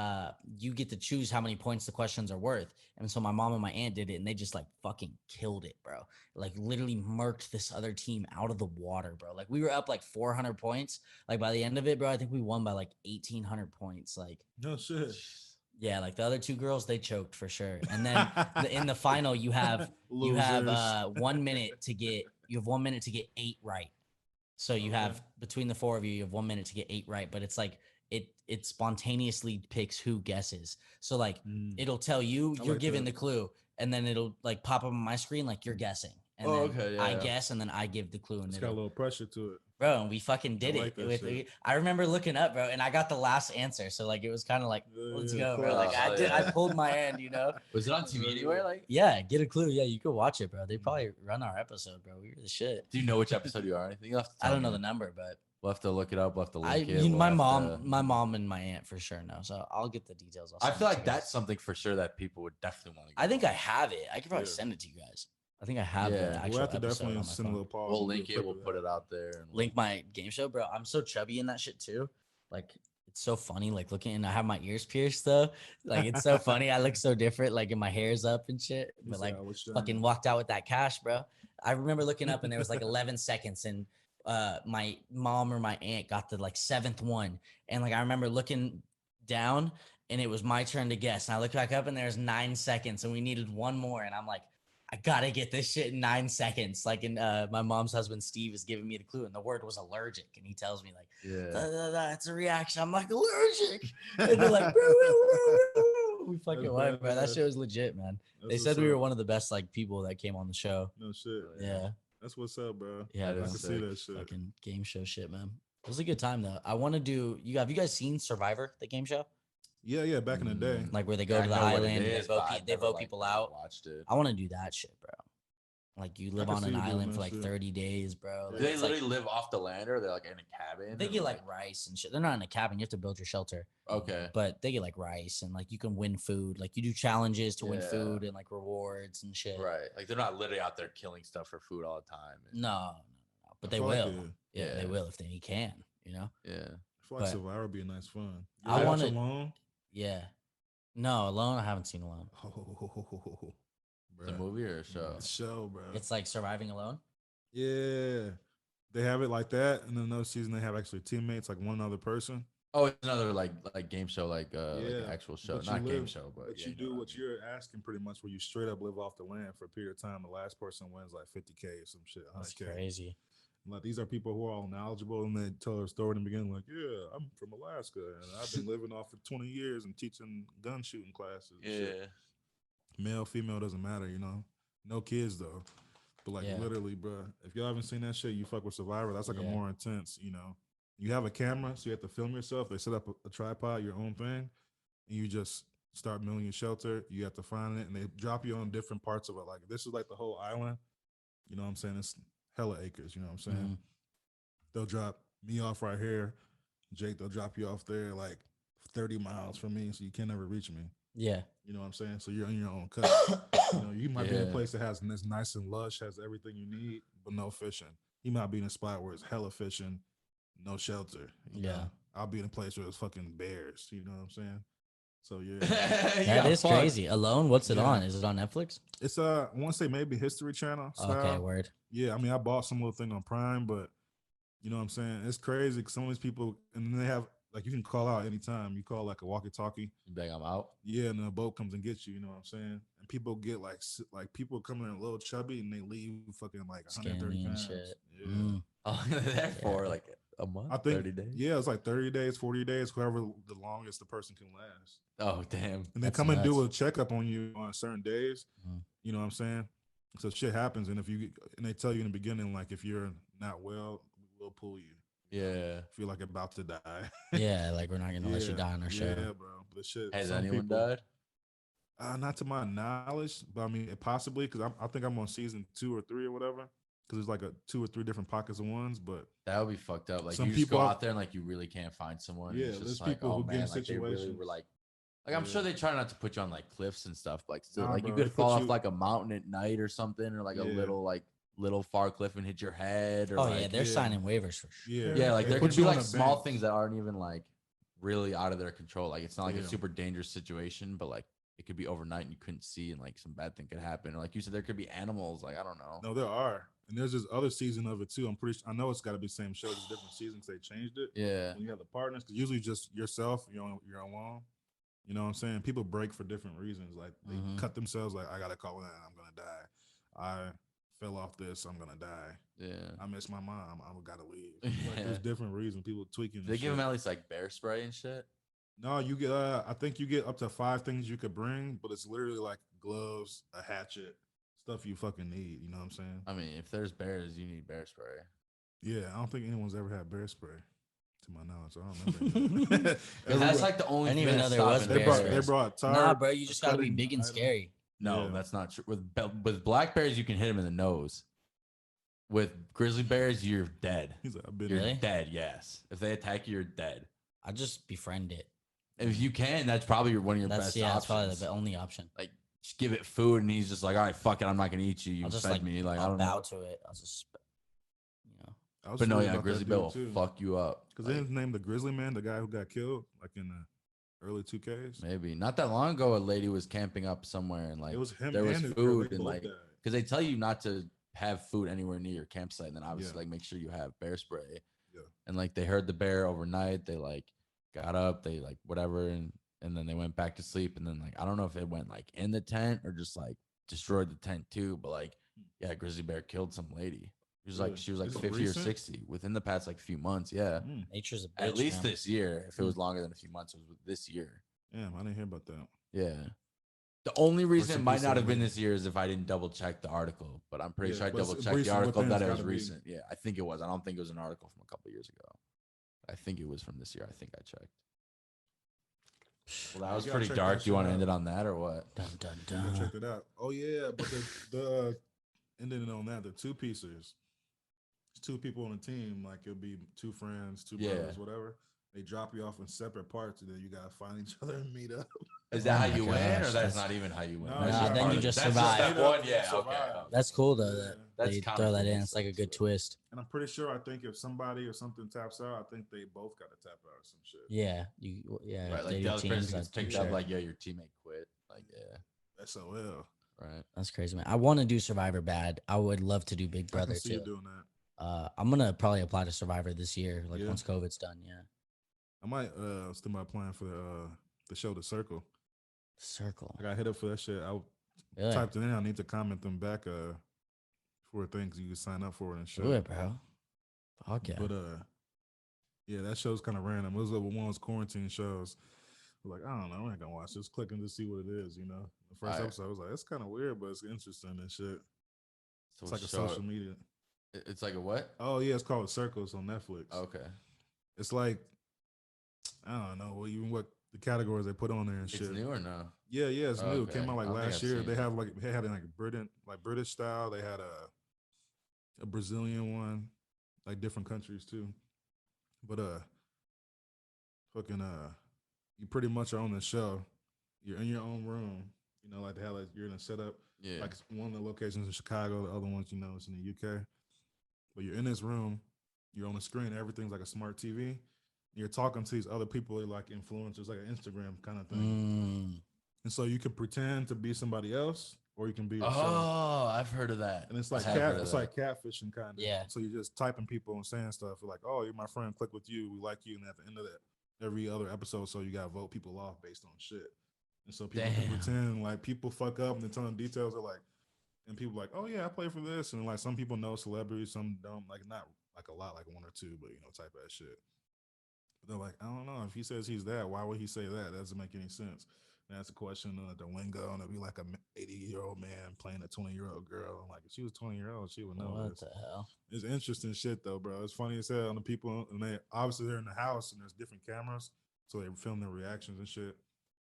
you get to choose how many points the questions are worth. And so my mom and my aunt did it, and they just like fucking killed it, bro. Like literally murked this other team out of the water, bro. Like we were up like 400 points. Like by the end of it, bro, I think we won by like 1,800 points. Like No shit. yeah, like the other 2 girls, they choked for sure. And then in the final, you have Losers. 1 minute to get 8 right. So you have between the 4 of you, you have 1 minute to get 8 right. But it's like it spontaneously picks who guesses. So like it'll tell you I you're like given that. the clue, and then it'll like pop up on my screen like you're guessing. And then okay, yeah, I yeah. guess, and then I give the clue, and It's got a it'll, little pressure to it. bro, and we fucking did I like it. that shit. I remember looking up, bro, and I got the last answer. So like it was kind of like, let's Yeah, go, bro. Like class. I Yeah. pulled my end, you know. Was it on TV anywhere? Like, Yeah, Get a Clue. Yeah, you could watch it, bro. They probably run our episode, bro. We were the shit. do you know which episode you are? Or anything? You'll have to I tell don't know me. the number, but We'll have to look it up. We'll have to I, link it. you, We'll my have mom, to- my mom and my aunt for sure know. So I'll get the details. I'll I send feel it to like you guys. that's something for sure that people would definitely want to. I think I have it. I could probably Yeah. send it to you guys. I think I have Yeah. the We'll actual We'll have to episode definitely on my send a phone. little pause. We'll and do a link it. clip We'll of put that. it out there. And Link my game show, bro. I'm so chubby in that shit too. Like it's so funny. Like looking, and I have my ears pierced though. Like it's so funny. I look so different. Like and my hair's up and shit. He But said, like "I was fucking trying." walked out with that cash, bro. I remember looking up and there was like 11 seconds, and my mom or my aunt got the like 7th one, and like I remember looking down, and it was my turn to guess, and I looked back up and there's 9 seconds, and we needed one more, and I'm like, I gotta get this shit in 9 seconds. Like, and my mom's husband Steve is giving me the clue, and the word was allergic, and he tells me like, yeah. it's a reaction. I'm like allergic, and they're like, we fucking That's went, bro. That badass. shit was legit, man. That's They said what's we were up. one of the best like people that came on the show. No shit. Yeah, That's what's up, bro. yeah, I bro. can see sick. that shit. Fucking game show shit, man. It was a good time though. I want to do. Have you guys seen Survivor, the game show? Yeah, back in the day. Like where they go Yeah, to the I know what it island, is, they vote, but I've they never, vote like, people out. Watched it. I want to do that shit, bro. Like you live can on see an you doing island that for like shit. 30 days, bro. Do Like, they it's literally like, live off the land, or they're like in a cabin? they or, get like rice and shit. They're not in a cabin. You have to build your shelter, okay. but they get like rice, and like you can win food. Like you do challenges to win Yeah. food and like rewards and shit. Right. Like they're not literally out there killing stuff for food all the time. No. But I they feel like will. it- Yeah, they Yeah. will if they can. You know. Yeah. I feel like But- Survivor would be a nice fun. You I watch wanna- Alone. Yeah. No, Alone. I haven't seen Alone. Oh, The movie or a show? The show, bro. It's like Surviving Alone. Yeah, they have it like that, and then another season they have actually teammates, like one other person. Oh, it's another like game show, like an Yeah, actual show, but you not game live- show, but But yeah, you know do what I what mean. you're asking pretty much, where you straight up live off the land for a period of time. The last person wins like 50K or some shit. That's 100K. crazy. Like these are people who are all knowledgeable, and they tell their story in the beginning, like, "Yeah, I'm from Alaska, and I've been living off for 20 years and teaching gun shooting classes." and shit." Male, female doesn't matter, you know. No kids though, but like Yeah. literally, bro. If y'all haven't seen that shit, you fuck with Survivor. That's like a Yeah. more intense, you know. You have a camera, so you have to film yourself. They set up a tripod, your own thing, and you just start building your shelter. You have to find it, and they drop you on different parts of it. Like this is like the whole island. You know what I'm saying? It's hella acres. You know what I'm saying? Mhm. They'll drop me off right here. Jake, they'll drop you off there. Like 30 miles from me, so you can never reach me. Yeah. You know what I'm saying? So you're in your own cut. You know, you might be in a Yeah. place that has that's nice and lush, has everything you need, but no fishing. You might be in a spot where it's hella fishing, no shelter. You Yeah. know? I'll be in a place where it's fucking bears. You know what I'm saying? So yeah, That is crazy. Alone? What's it Yeah. on? Is it on Netflix? it's I want to say maybe History Channel style. Okay, word. Yeah, I mean I bought some little thing on Prime, but you know what I'm saying? It's crazy because some of these people, and then they have like you can call out anytime. You call like a walkie-talkie. You bang, I'm out. Yeah, and then a boat comes and gets you. You know what I'm saying? And people get like people come in a little chubby and they leave fucking like 130 Skinny and pounds. shit. Yeah. Mm. Oh, they're for like a month, I think 30 days. Yeah, it's like 30 days, 40 days, whoever the longest the person can last. Oh, damn. And they That's come and do a nuts. checkup on you on certain days. Mhm. You know what I'm saying? So shit happens, and and they tell you in the beginning, like if you're not well, we'll pull you. Yeah. If you're like about to die. Yeah, like we're not gonna let you die on our show. Yeah, bro. But shit. Has some anyone people, died? Not to my knowledge, but I mean, possibly because I think I'm on season 2 or 3 or whatever. Because there's like 2 or 3 different pockets of ones, but That would be fucked up. Like Some you just go people- out there and like you really can't find someone. Yeah, it's there's just like, people oh who get in man, like they really situations. were like I'm Yeah. sure they try not to put you on like cliffs and stuff. Like still, Nah, like you bro, they could put fall off you- like a mountain at night or something, or like a Yeah. little far cliff and hit your head. Or Oh like, yeah, they're yeah. signing waivers for sure. Yeah. yeah, like They there put could be you on like a small bench. things that aren't even like really out of their control. Like it's not like Yeah. a super dangerous situation, but like it could be overnight and you couldn't see, and like some bad thing could happen. Or like you said, there could be animals. Like I don't know. No, there are. And there's this other season of it too. I know it's got to be the same show. There's different seasons. They changed it. Yeah, When you have the partners, because usually just yourself, you're alone. You know what I'm saying? People break for different reasons. Like they Mhm. cut themselves. Like I gotta call in. I'm gonna die. I fell off this. I'm gonna die. yeah. I miss my mom. I gotta leave. Like there's different reasons. People tweaking. They and give them shit. at least like bear spray and shit. No, you get. I think you get up to 5 things you could bring, but it's literally like gloves, a hatchet, stuff you fucking need. You know what I'm saying? I mean, if there's bears, you need bear spray. Yeah, I don't think anyone's ever had bear spray, to my knowledge. So I don't remember. And that's Everyone- like the only I didn't thing even that's know there was stopping they bear bears. brought they spray. brought tar. Nah, bro, you just gotta be cutting big and item. scary. No, Yeah. that's not true. With black bears, you can hit them in the nose. With grizzly bears, you're dead. He's like, I've been You're Really? dead. Yes. If they attack you, you're dead. I just befriend it. And if you can, that's probably one of your That's best that's probably options. the only option. Like, just give it food, and he's just like, all right, fuck it, I'm not gonna eat you. You I'll just fed like me. Like, I I'll don't bow know. to it. I'll just I was But no, worried yeah, about that grizzly dude, bear will too. fuck you up. Because Like, they named the Grizzly Man, the guy who got killed, like in the early 2Ks. maybe not that long ago, a lady was camping up somewhere, and like It was him there and was his girl. food, They and both like died. because they tell you not to have food anywhere near your campsite, and then obviously Yeah. like make sure you have bear spray. Yeah. And like they heard the bear overnight, they like got up, they like whatever, and then they went back to sleep, and then like I don't know if it went like in the tent or just like destroyed the tent too, but like yeah, grizzly bear killed some lady. Really? She was like Is it 50 recent? or 60 within the past like few months. Yeah, Mm, nature's a bitch. at least man. this year. If it was longer than a few months, it was this year. damn, I didn't hear about that. Yeah. The only reason in it might peace, not have been everybody. this year is if I didn't double check the article, but I'm pretty Yeah, sure I but it's double checked the recent article within, that it's it was gotta be. recent. Yeah, I think it was. I don't think it was an article from a couple years ago. I think it was from this year. I think I checked. Well, that was You gotta pretty check dark. that Do you shit want to out. end it on that or what? Dun dun Go dun. check it out. Oh yeah, but the ending on that, the two piecers. It's 2 people on a team, like it'll be 2 friends, 2 Yeah. brothers, whatever. They drop you off in separate parts, and then you gotta find each other and meet up. Is that Oh how my you win, or gosh, that's that's- not even how you win? No, That's nah, just then part you of- just that's survive. step Straight up, one. you Yeah. survive. Okay. That's cool though. Yeah. That That's they kinda throw that cool. in. It's like a good twist. And I'm pretty sure I think if somebody or something taps out, I think they both got to tap out or some shit. Yeah, yeah. Right, if like they the do other teams, person gets that's for picked up, sure. like yeah, your teammate quit. Like yeah, SOL. right. That's crazy, man. I want to do Survivor bad. I would love to do Big I Brother can see you too. doing that. I'm gonna probably apply to Survivor this year, like Yeah. once COVID's done. Yeah. I might still my plan for the show The Circle. Circle. I got hit up for that shit. I Really? typed it in. I need to comment them back for things you can sign up for and shit. Do it, bro. Fuck yeah. But yeah, that show's kind of random. It was one of those quarantine shows. Like, I don't know, I ain't gonna watch this. Clicking to see what it is, you know. The first Alright. episode, I was like, it's kind of weird, but it's interesting and shit. So It's like a show- social media. It's like a what? Oh yeah, it's called Circles on Netflix. Okay. It's like, I don't know, even what the categories they put on there and It's shit. new or no? Yeah, it's new. It Okay. came out like I don't think last I've year. seen They it. have they had it like British style. They had a Brazilian one, like different countries too. But fucking you pretty much are on the show. You're in your own room. You know, like they have like you're in a setup. Yeah. Like one of the locations in Chicago, the other ones, you know, it's in the UK. But you're in this room, you're on the screen, everything's like a smart TV. And you're talking to these other people, like influencers, like an Instagram kind of thing. And so you can pretend to be somebody else, or you can be yourself. Oh, I've heard of that. And it's like like catfishing kind of. Yeah. So you're just typing people and saying stuff like, "Oh, you're my friend. Click with you. We like you." And at the end of that, every other episode, so you gotta vote people off based on shit. And so people can pretend like people fuck up and then tell them details are like, and people like, "Oh yeah, I play for this." And like some people know celebrities, some don't. Like not like a lot, like one or two, but you know, type of shit. But they're like, I don't know if he says he's that. Why would he say that? That doesn't make any sense. And that's a question the lingo, and it'd be like a 80-year-old man playing a 20-year-old girl. I'm like, if she was 20-year-old, she would know What this. the hell? It's interesting shit though, bro. It's funny as hell. And the people, and they obviously they're in the house, and there's different cameras, so they film their reactions and shit.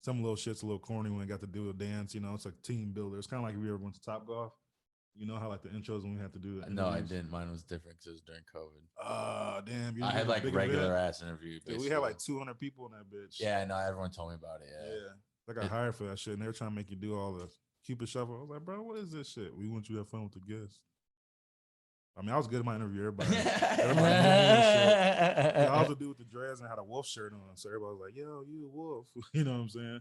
Some little shit's a little corny when they got to do a dance. You know, it's like team builder. It's kind of like if you ever went to Top Golf. You know how like the intros when we had to do it. No, I didn't. Mine was different because it was during COVID. Damn! I had like regular ass interview. Yeah, we had like 200 people in that bitch. Yeah, no, everyone told me about it. Yeah. I got hired for that shit, and they were trying to make you do all the Cupid shuffle. I was like, bro, what is this shit? We want you to have fun with the guests. I mean, I was good at my interview. Everybody knew me and shit. I also do with the dreads and had a wolf shirt on, so everybody was like, "Yo, you a wolf?" You know what I'm saying?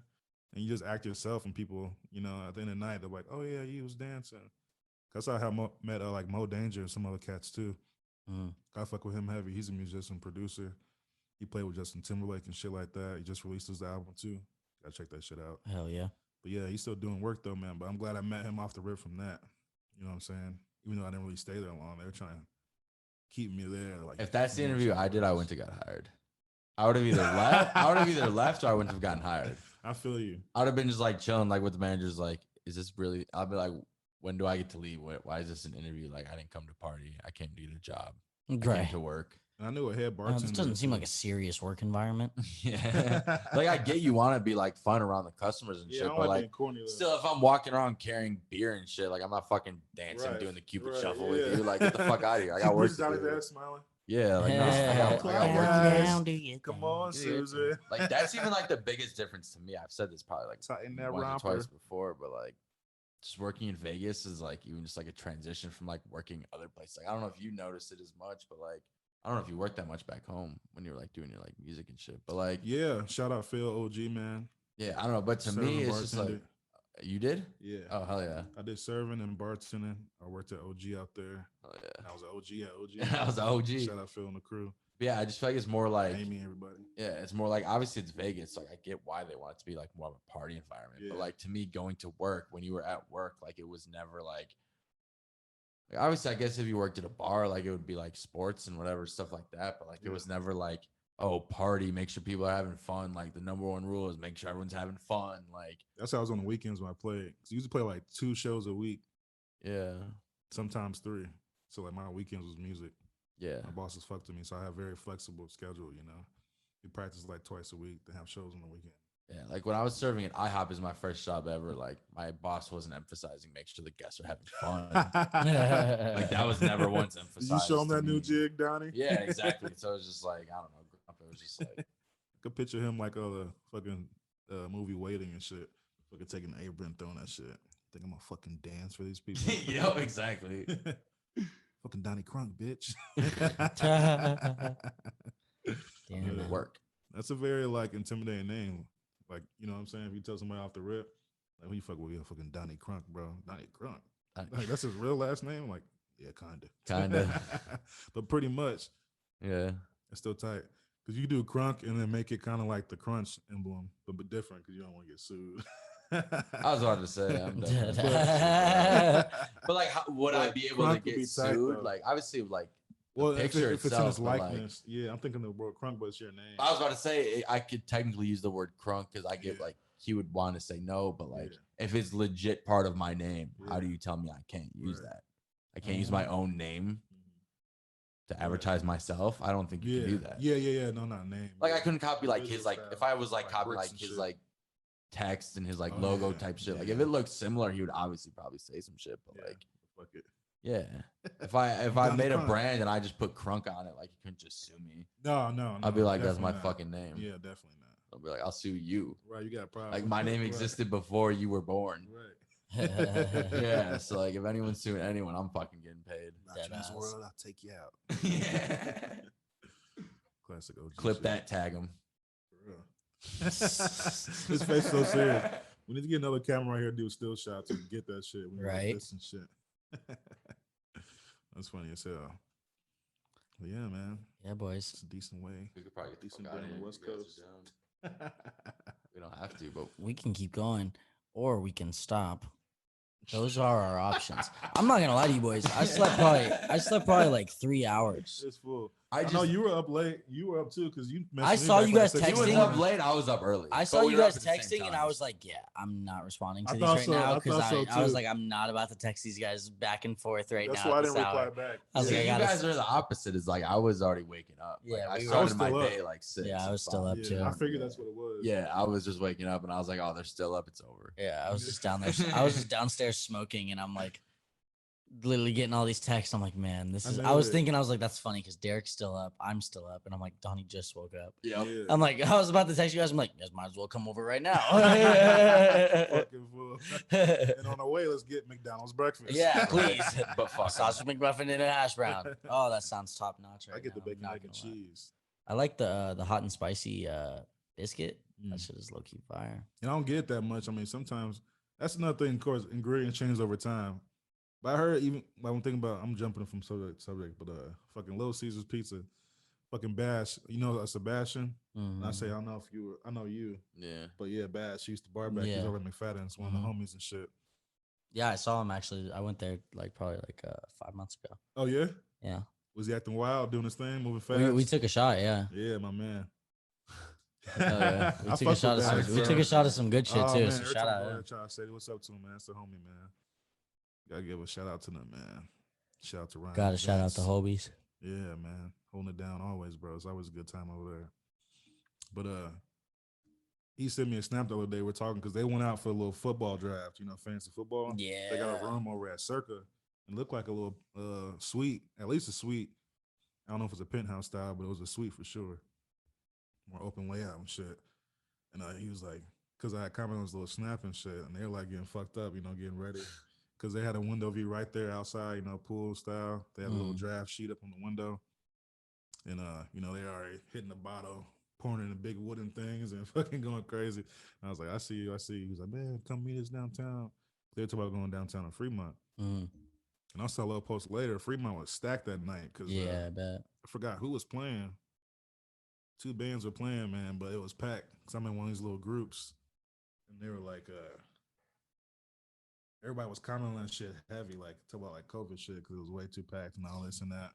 And you just act yourself, and people, you know, at the end of the night, they're like, "Oh yeah, you was dancing." That's how I met like Mo Danger and some other cats too. I fuck with him heavy. He's a musician, producer. He played with Justin Timberlake and shit like that. He just released his album too. Gotta check that shit out. Hell yeah. But yeah, he's still doing work though, man. But I'm glad I met him off the rip from that. You know what I'm saying? Even though I didn't really stay there long, they were trying to keep me there. Like, if that's the interview I did, I wouldn't have got hired. I would have either left. I would have either left, or I wouldn't have gotten hired. I feel you. I would have been just like chilling, like with the managers. Like, is this really? I'll be like, when do I get to leave? Why is this an interview? Like, I didn't come to party. I came to get a job. Great. I came to work. And I knew a head bartender. This doesn't seem like a serious work environment. Yeah. Like, I get you want to be like fun around the customers and shit, but like still, if I'm walking around carrying beer and shit, like I'm not fucking dancing, doing the Cupid shuffle with you. Like, get the fuck out of here. I got work to do. Smiling. Yeah, like no, I got work to do. Come on, Susan. Like, that's even like the biggest difference to me. I've said this probably like once or twice before, but like just working in Vegas is like even just like a transition from like working other places. Like, I don't know if you noticed it as much, but like I don't know if you worked that much back home when you were like doing your like music and shit. But like, yeah, shout out Phil OG, man. Yeah, I don't know, but to me it's just like, you did? Yeah. Oh hell yeah. I did serving and bartending. I worked at OG out there. Oh yeah. I was an OG at OG. I was an OG. Shout out Phil and the crew. But yeah, I just feel like it's more like Amy, everybody. Yeah, it's more like, obviously it's Vegas, so like I get why they want it to be like more of a party environment. Yeah. But like to me, going to work when you were at work, like it was never like obviously I guess if you worked at a bar, like it would be like sports and whatever stuff like that. But like it was never like, oh, party, make sure people are having fun. Like the number one rule is make sure everyone's having fun. Like that's how I was on the weekends when I played. Cause I used to play like 2 shows a week. Yeah. Sometimes 3. So like my weekends was music. Yeah. My bosses fucked with me, so I have very flexible schedule, you know. We practice like twice a week to have shows on the weekend. Yeah, like when I was serving at IHOP is my first job ever. Like my boss wasn't emphasizing make sure the guests are having fun. Like that was never once emphasized. You show them that new jig, Donny? Yeah, exactly. So it was just like, I don't know. It was just like I could picture him like the fucking movie Waiting and shit. Fucking taking the apron, throwing that shit. Think I'm gonna fucking dance for these people? Yo, exactly. Fucking Donny Crunk, bitch. Damn it. Work. That's a very like intimidating name. Like, you know what I'm saying? If you tell somebody off the rip, like, who you fuck with? You're fucking Donny Crunk, bro. Donny Crunk. Like, that's his real last name? Like, yeah, kinda. But pretty much. Yeah. It's still tight. Because you do Crunk and then make it kind of like the Crunch emblem, but different because you don't want to get sued. I was about to say, I'm done. But like, would I be able to get sued? Though. Like, obviously, like, well, picture if it's in his itself, likeness, like, yeah, I'm thinking the word Crunk, but it's your name. I was about to say I could technically use the word Crunk because I get like he would want to say no, but like if it's legit part of my name, how do you tell me I can't use that? I can't use my own name to advertise myself. I don't think you can do that. Yeah. No, not name. Like I couldn't copy like his like if I was like copying like his like text and his like logo type shit. Like if it looked similar, he would obviously probably say some shit, but like fuck it. Yeah. If I made a brand and I just put Crunk on it, like you couldn't just sue me. No. I'd be like, that's my fucking name. Yeah, definitely not. I'll be like, I'll sue you. Right, you got a problem. Like my name Right. existed before you were born. Right. Yeah, so like if anyone's suing anyone, I'm fucking getting paid. Not in this world, I'll take you out. Yeah. Classic OG. Clip shit. that, tag him. For real. His face so serious. We need to get another camera right here, do a still shot to get that shit. We Right. Like this and shit. That's funny as hell. But yeah, man, Yeah, boys. it's a decent way. We could probably get Decent the day fuck on out the of West here if you Coast. guys are down. We don't have to, but We can keep going, or we can stop. Those are our options. I'm not gonna lie to you, boys. I slept probably like 3 hours. It's full. I I know just- you were up late. You were up too because you. I messaged me saw back you like guys 6 he in the was texting. up morning. late. I was up early. I but saw we you were up guys at the same texting, and time. I was like, "Yeah, I'm not responding to I these thought right so. now I because thought so, I was too. like, I'm not about to text these guys back and forth right That's now. why I at didn't this reply hour. back. I was See, like, I you gotta guys are the opposite. Is like I was already waking up. Yeah, Like, I we were- started I my was day still like 6. Yeah, I was still up too. I figured that's what it was. Yeah, I was just waking up and I was like, oh, they're still up. It's over. Yeah, I was just down there. I was just downstairs smoking, and I'm like, literally getting all these texts. I'm like, man, this I is. know I was it. thinking, I was like, that's funny because Derek's still up, I'm still up, and I'm like, Donnie just woke up. Yep. Yeah. I'm like, I was about to text you guys. I'm like, you guys might as well come over right now. Fucking fool. And on the way, let's get McDonald's breakfast. Yeah, please. But fuck 'em. Sausage McMuffin and a hash brown. Oh, that sounds top notch. Right I get the now, bacon, I'm egg, not and gonna lie. cheese. I like the hot and spicy biscuit. That Mm. shit is low key fire. And I don't get it that much. I mean, sometimes that's another thing. Of course, ingredients change over time. But I heard even I'm thinking about. I'm jumping from subject to subject, but fucking Little Caesars Pizza, fucking Bash. You know, Sebastian. And I say I don't know if you were. I know you, Yeah. but yeah, Bash. He used to bar back. He's Yeah. over at McFadden's, one of the homies and shit. Yeah, I saw him actually. I went there like probably like 5 months ago. Oh yeah, Yeah, was he acting wild, doing his thing, moving fast? we took a shot. Yeah, Yeah, my man. yeah. I We took a fuck shot with of Bash, some. We bro. took a shot of some good shit Oh, too. man, So every shout time I out. go to there, him. try to say what's up to him, man. That's the homie, man. Gotta give a shout out to them, man. Shout out to Ryan. Got to shout out Vince. the Hobies. Yeah, man. Holding it down always, bro. It's always a good time over there. But he sent me a snap the other day. We're talking because they went out for a little football draft, fancy football. Yeah, They got a room over at Circa and looked like a little suite, at least a suite. I don't know if it's a penthouse style, but it was a suite for sure. More open layout and shit. And he was like, because I had commented on his little snap and shit, and they were like getting fucked up, getting ready. Because they had a window view right there outside, pool style. They had a little draft sheet up on the window. And, they already hitting the bottle, pouring in the big wooden things and fucking going crazy. And I was like, I see you. He was like, man, come meet us downtown. They were talking about going downtown in Fremont. Mm. And I saw a little post later. Fremont was stacked that night because Yeah, I bet. I forgot who was playing. 2 bands were playing, man, but it was packed. Because I'm in one of these little groups. And they were like, everybody was commenting on that shit heavy, like talk about like COVID shit because it was way too packed and all this and that.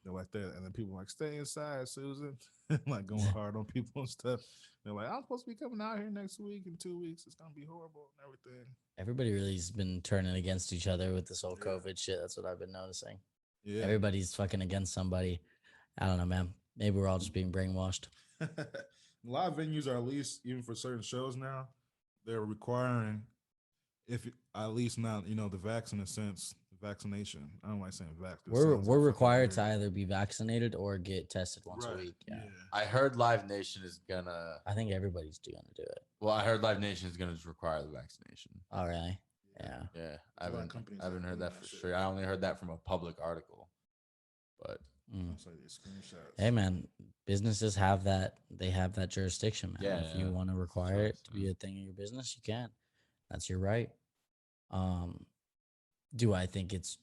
They're like that, and then people were like, "Stay inside, Susan," like going hard on people and stuff. They're like, "I'm supposed to be coming out here next week. In 2 weeks, it's gonna be horrible and everything." Everybody really's been turning against each other with this whole Yeah. COVID shit. That's what I've been noticing. Yeah, Everybody's fucking against somebody. I don't know, man. Maybe we're all just being brainwashed. a lot of venues are at least even for certain shows now, they're requiring if at least not the vaccination. I don't like saying vax. We're required to either be vaccinated or get tested once a right. week. Yeah. I heard Live Nation is gonna. I think everybody's gonna do it. Well, I heard Live Nation is gonna just require the vaccination. All right. Yeah. Yeah, I A lot of haven't. companies I haven't are heard doing that for that shit. sure. I only heard that from a public article. But Mm. It's like these screenshots. Hey man, businesses have that. They have that jurisdiction, man. Yeah, If you yeah. want to require it Facts, to be a thing in your business, you can. That's your right. Do I think it's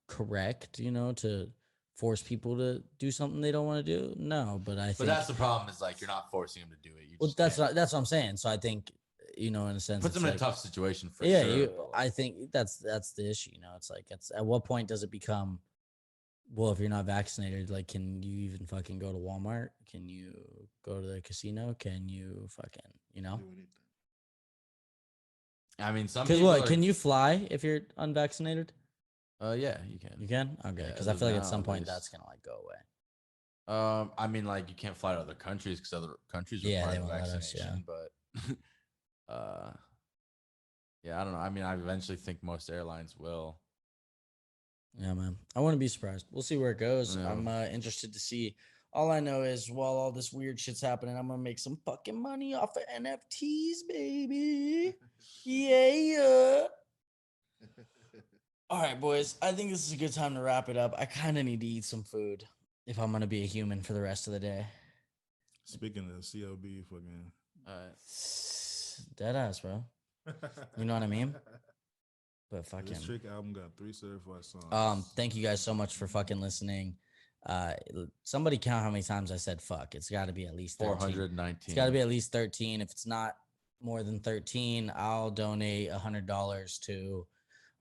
correct, to force people to do something they don't want to do? No, but I think. But that's the problem. Is like you're not forcing them to do it. You Well, just that's can't. what I'm saying. So I think, in a sense, Puts it's them in like- a tough situation for yeah, sure. but, like, I think that's the issue. It's like at what point does it become? Well, if you're not vaccinated, like, can you even fucking go to Walmart? Can you go to the casino? Can you fucking, Do anything. I mean, some Because people what? are- Can you fly if you're unvaccinated? Yeah, you can. You can. Okay, Yeah, because I as feel of like at now, some at point least. that's gonna like go away. I mean, like you can't fly to other countries because other countries Yeah, require they the won't let us, vaccination. But yeah, I don't know. I mean, I eventually think most airlines will. Yeah, man. I wouldn't be surprised. We'll see where it goes. Yeah. I'm interested to see All I know is while all this weird shit's happening, I'm gonna make some fucking money off of NFTs, baby. Yeah. All right, boys. I think this is a good time to wrap it up. I kind of need to eat some food if I'm gonna be a human for the rest of the day. Speaking of CLB, fucking Dead ass, bro. You know what I mean? But fucking. This Trick album got 3 certified songs. Thank you guys so much for fucking listening. Somebody count how many times I said fuck. It's got to be at least 13. 419. It's got to be at least 13. If it's not more than 13, I'll donate $100 to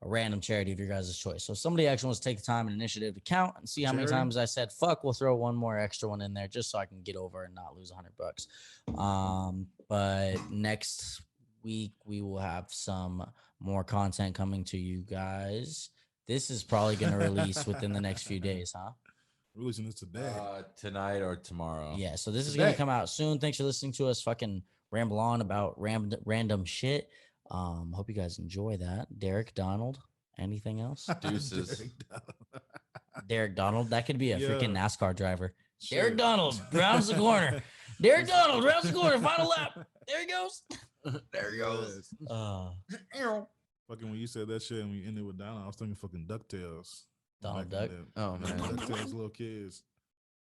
a random charity of your guys' choice. So if somebody actually wants to take the time and initiative to count and see how many times I said fuck, we'll throw one more extra one in there just so I can get over and not lose $100. But next week we will have some more content coming to you guys. This is probably going to release within the next few days, huh? Releasing this today. Tonight or tomorrow. Yeah, so this is going to come out soon. Thanks for listening to us fucking ramble on about random shit. Hope you guys enjoy that. Derek Donald, anything else? Deuces. Derek Donald, that could be a freaking NASCAR driver. Shit. Derek Donald rounds the corner. Derek Donald rounds the corner. Final lap. There he goes. There he goes. Fucking when you said that shit and we ended with Donald, I was thinking fucking DuckTales. Donald Duck. Oh man, DuckTales little kids.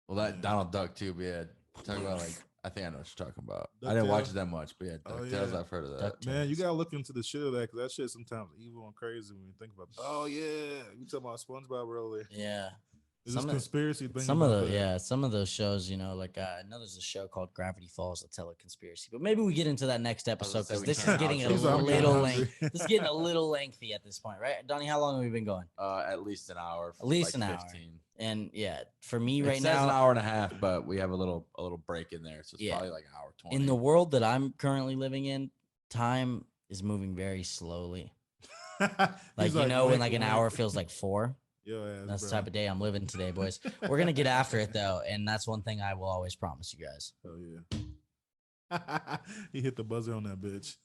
Well, that Donald Duck too. But yeah, talk about like I think I know what you're talking about. I didn't watch it that much, but yeah, DuckTales. I've heard of that. Man, you gotta look into the shit of that because that shit sometimes evil and crazy when you think about it. Oh yeah, you talking about SpongeBob earlier? Yeah. Is this conspiracy thing? Some of those shows, you know, like I know there's a show called Gravity Falls that tell a conspiracy, but maybe we get into that next episode because this is getting a little lengthy. This is getting a little lengthy at this point, right? Donnie, how long have we been going? At least an hour. At least like an 15. hour. And yeah, for me right it now, says an hour and a half, but we have a little break in there, so it's probably like an hour 20. In the world that I'm currently living in, time is moving very slowly. Like you know, when like an hour feels like 4. That's the type of day I'm living today, boys. We're gonna get after it though, and that's one thing I will always promise you guys. Oh yeah. He hit the buzzer on that bitch.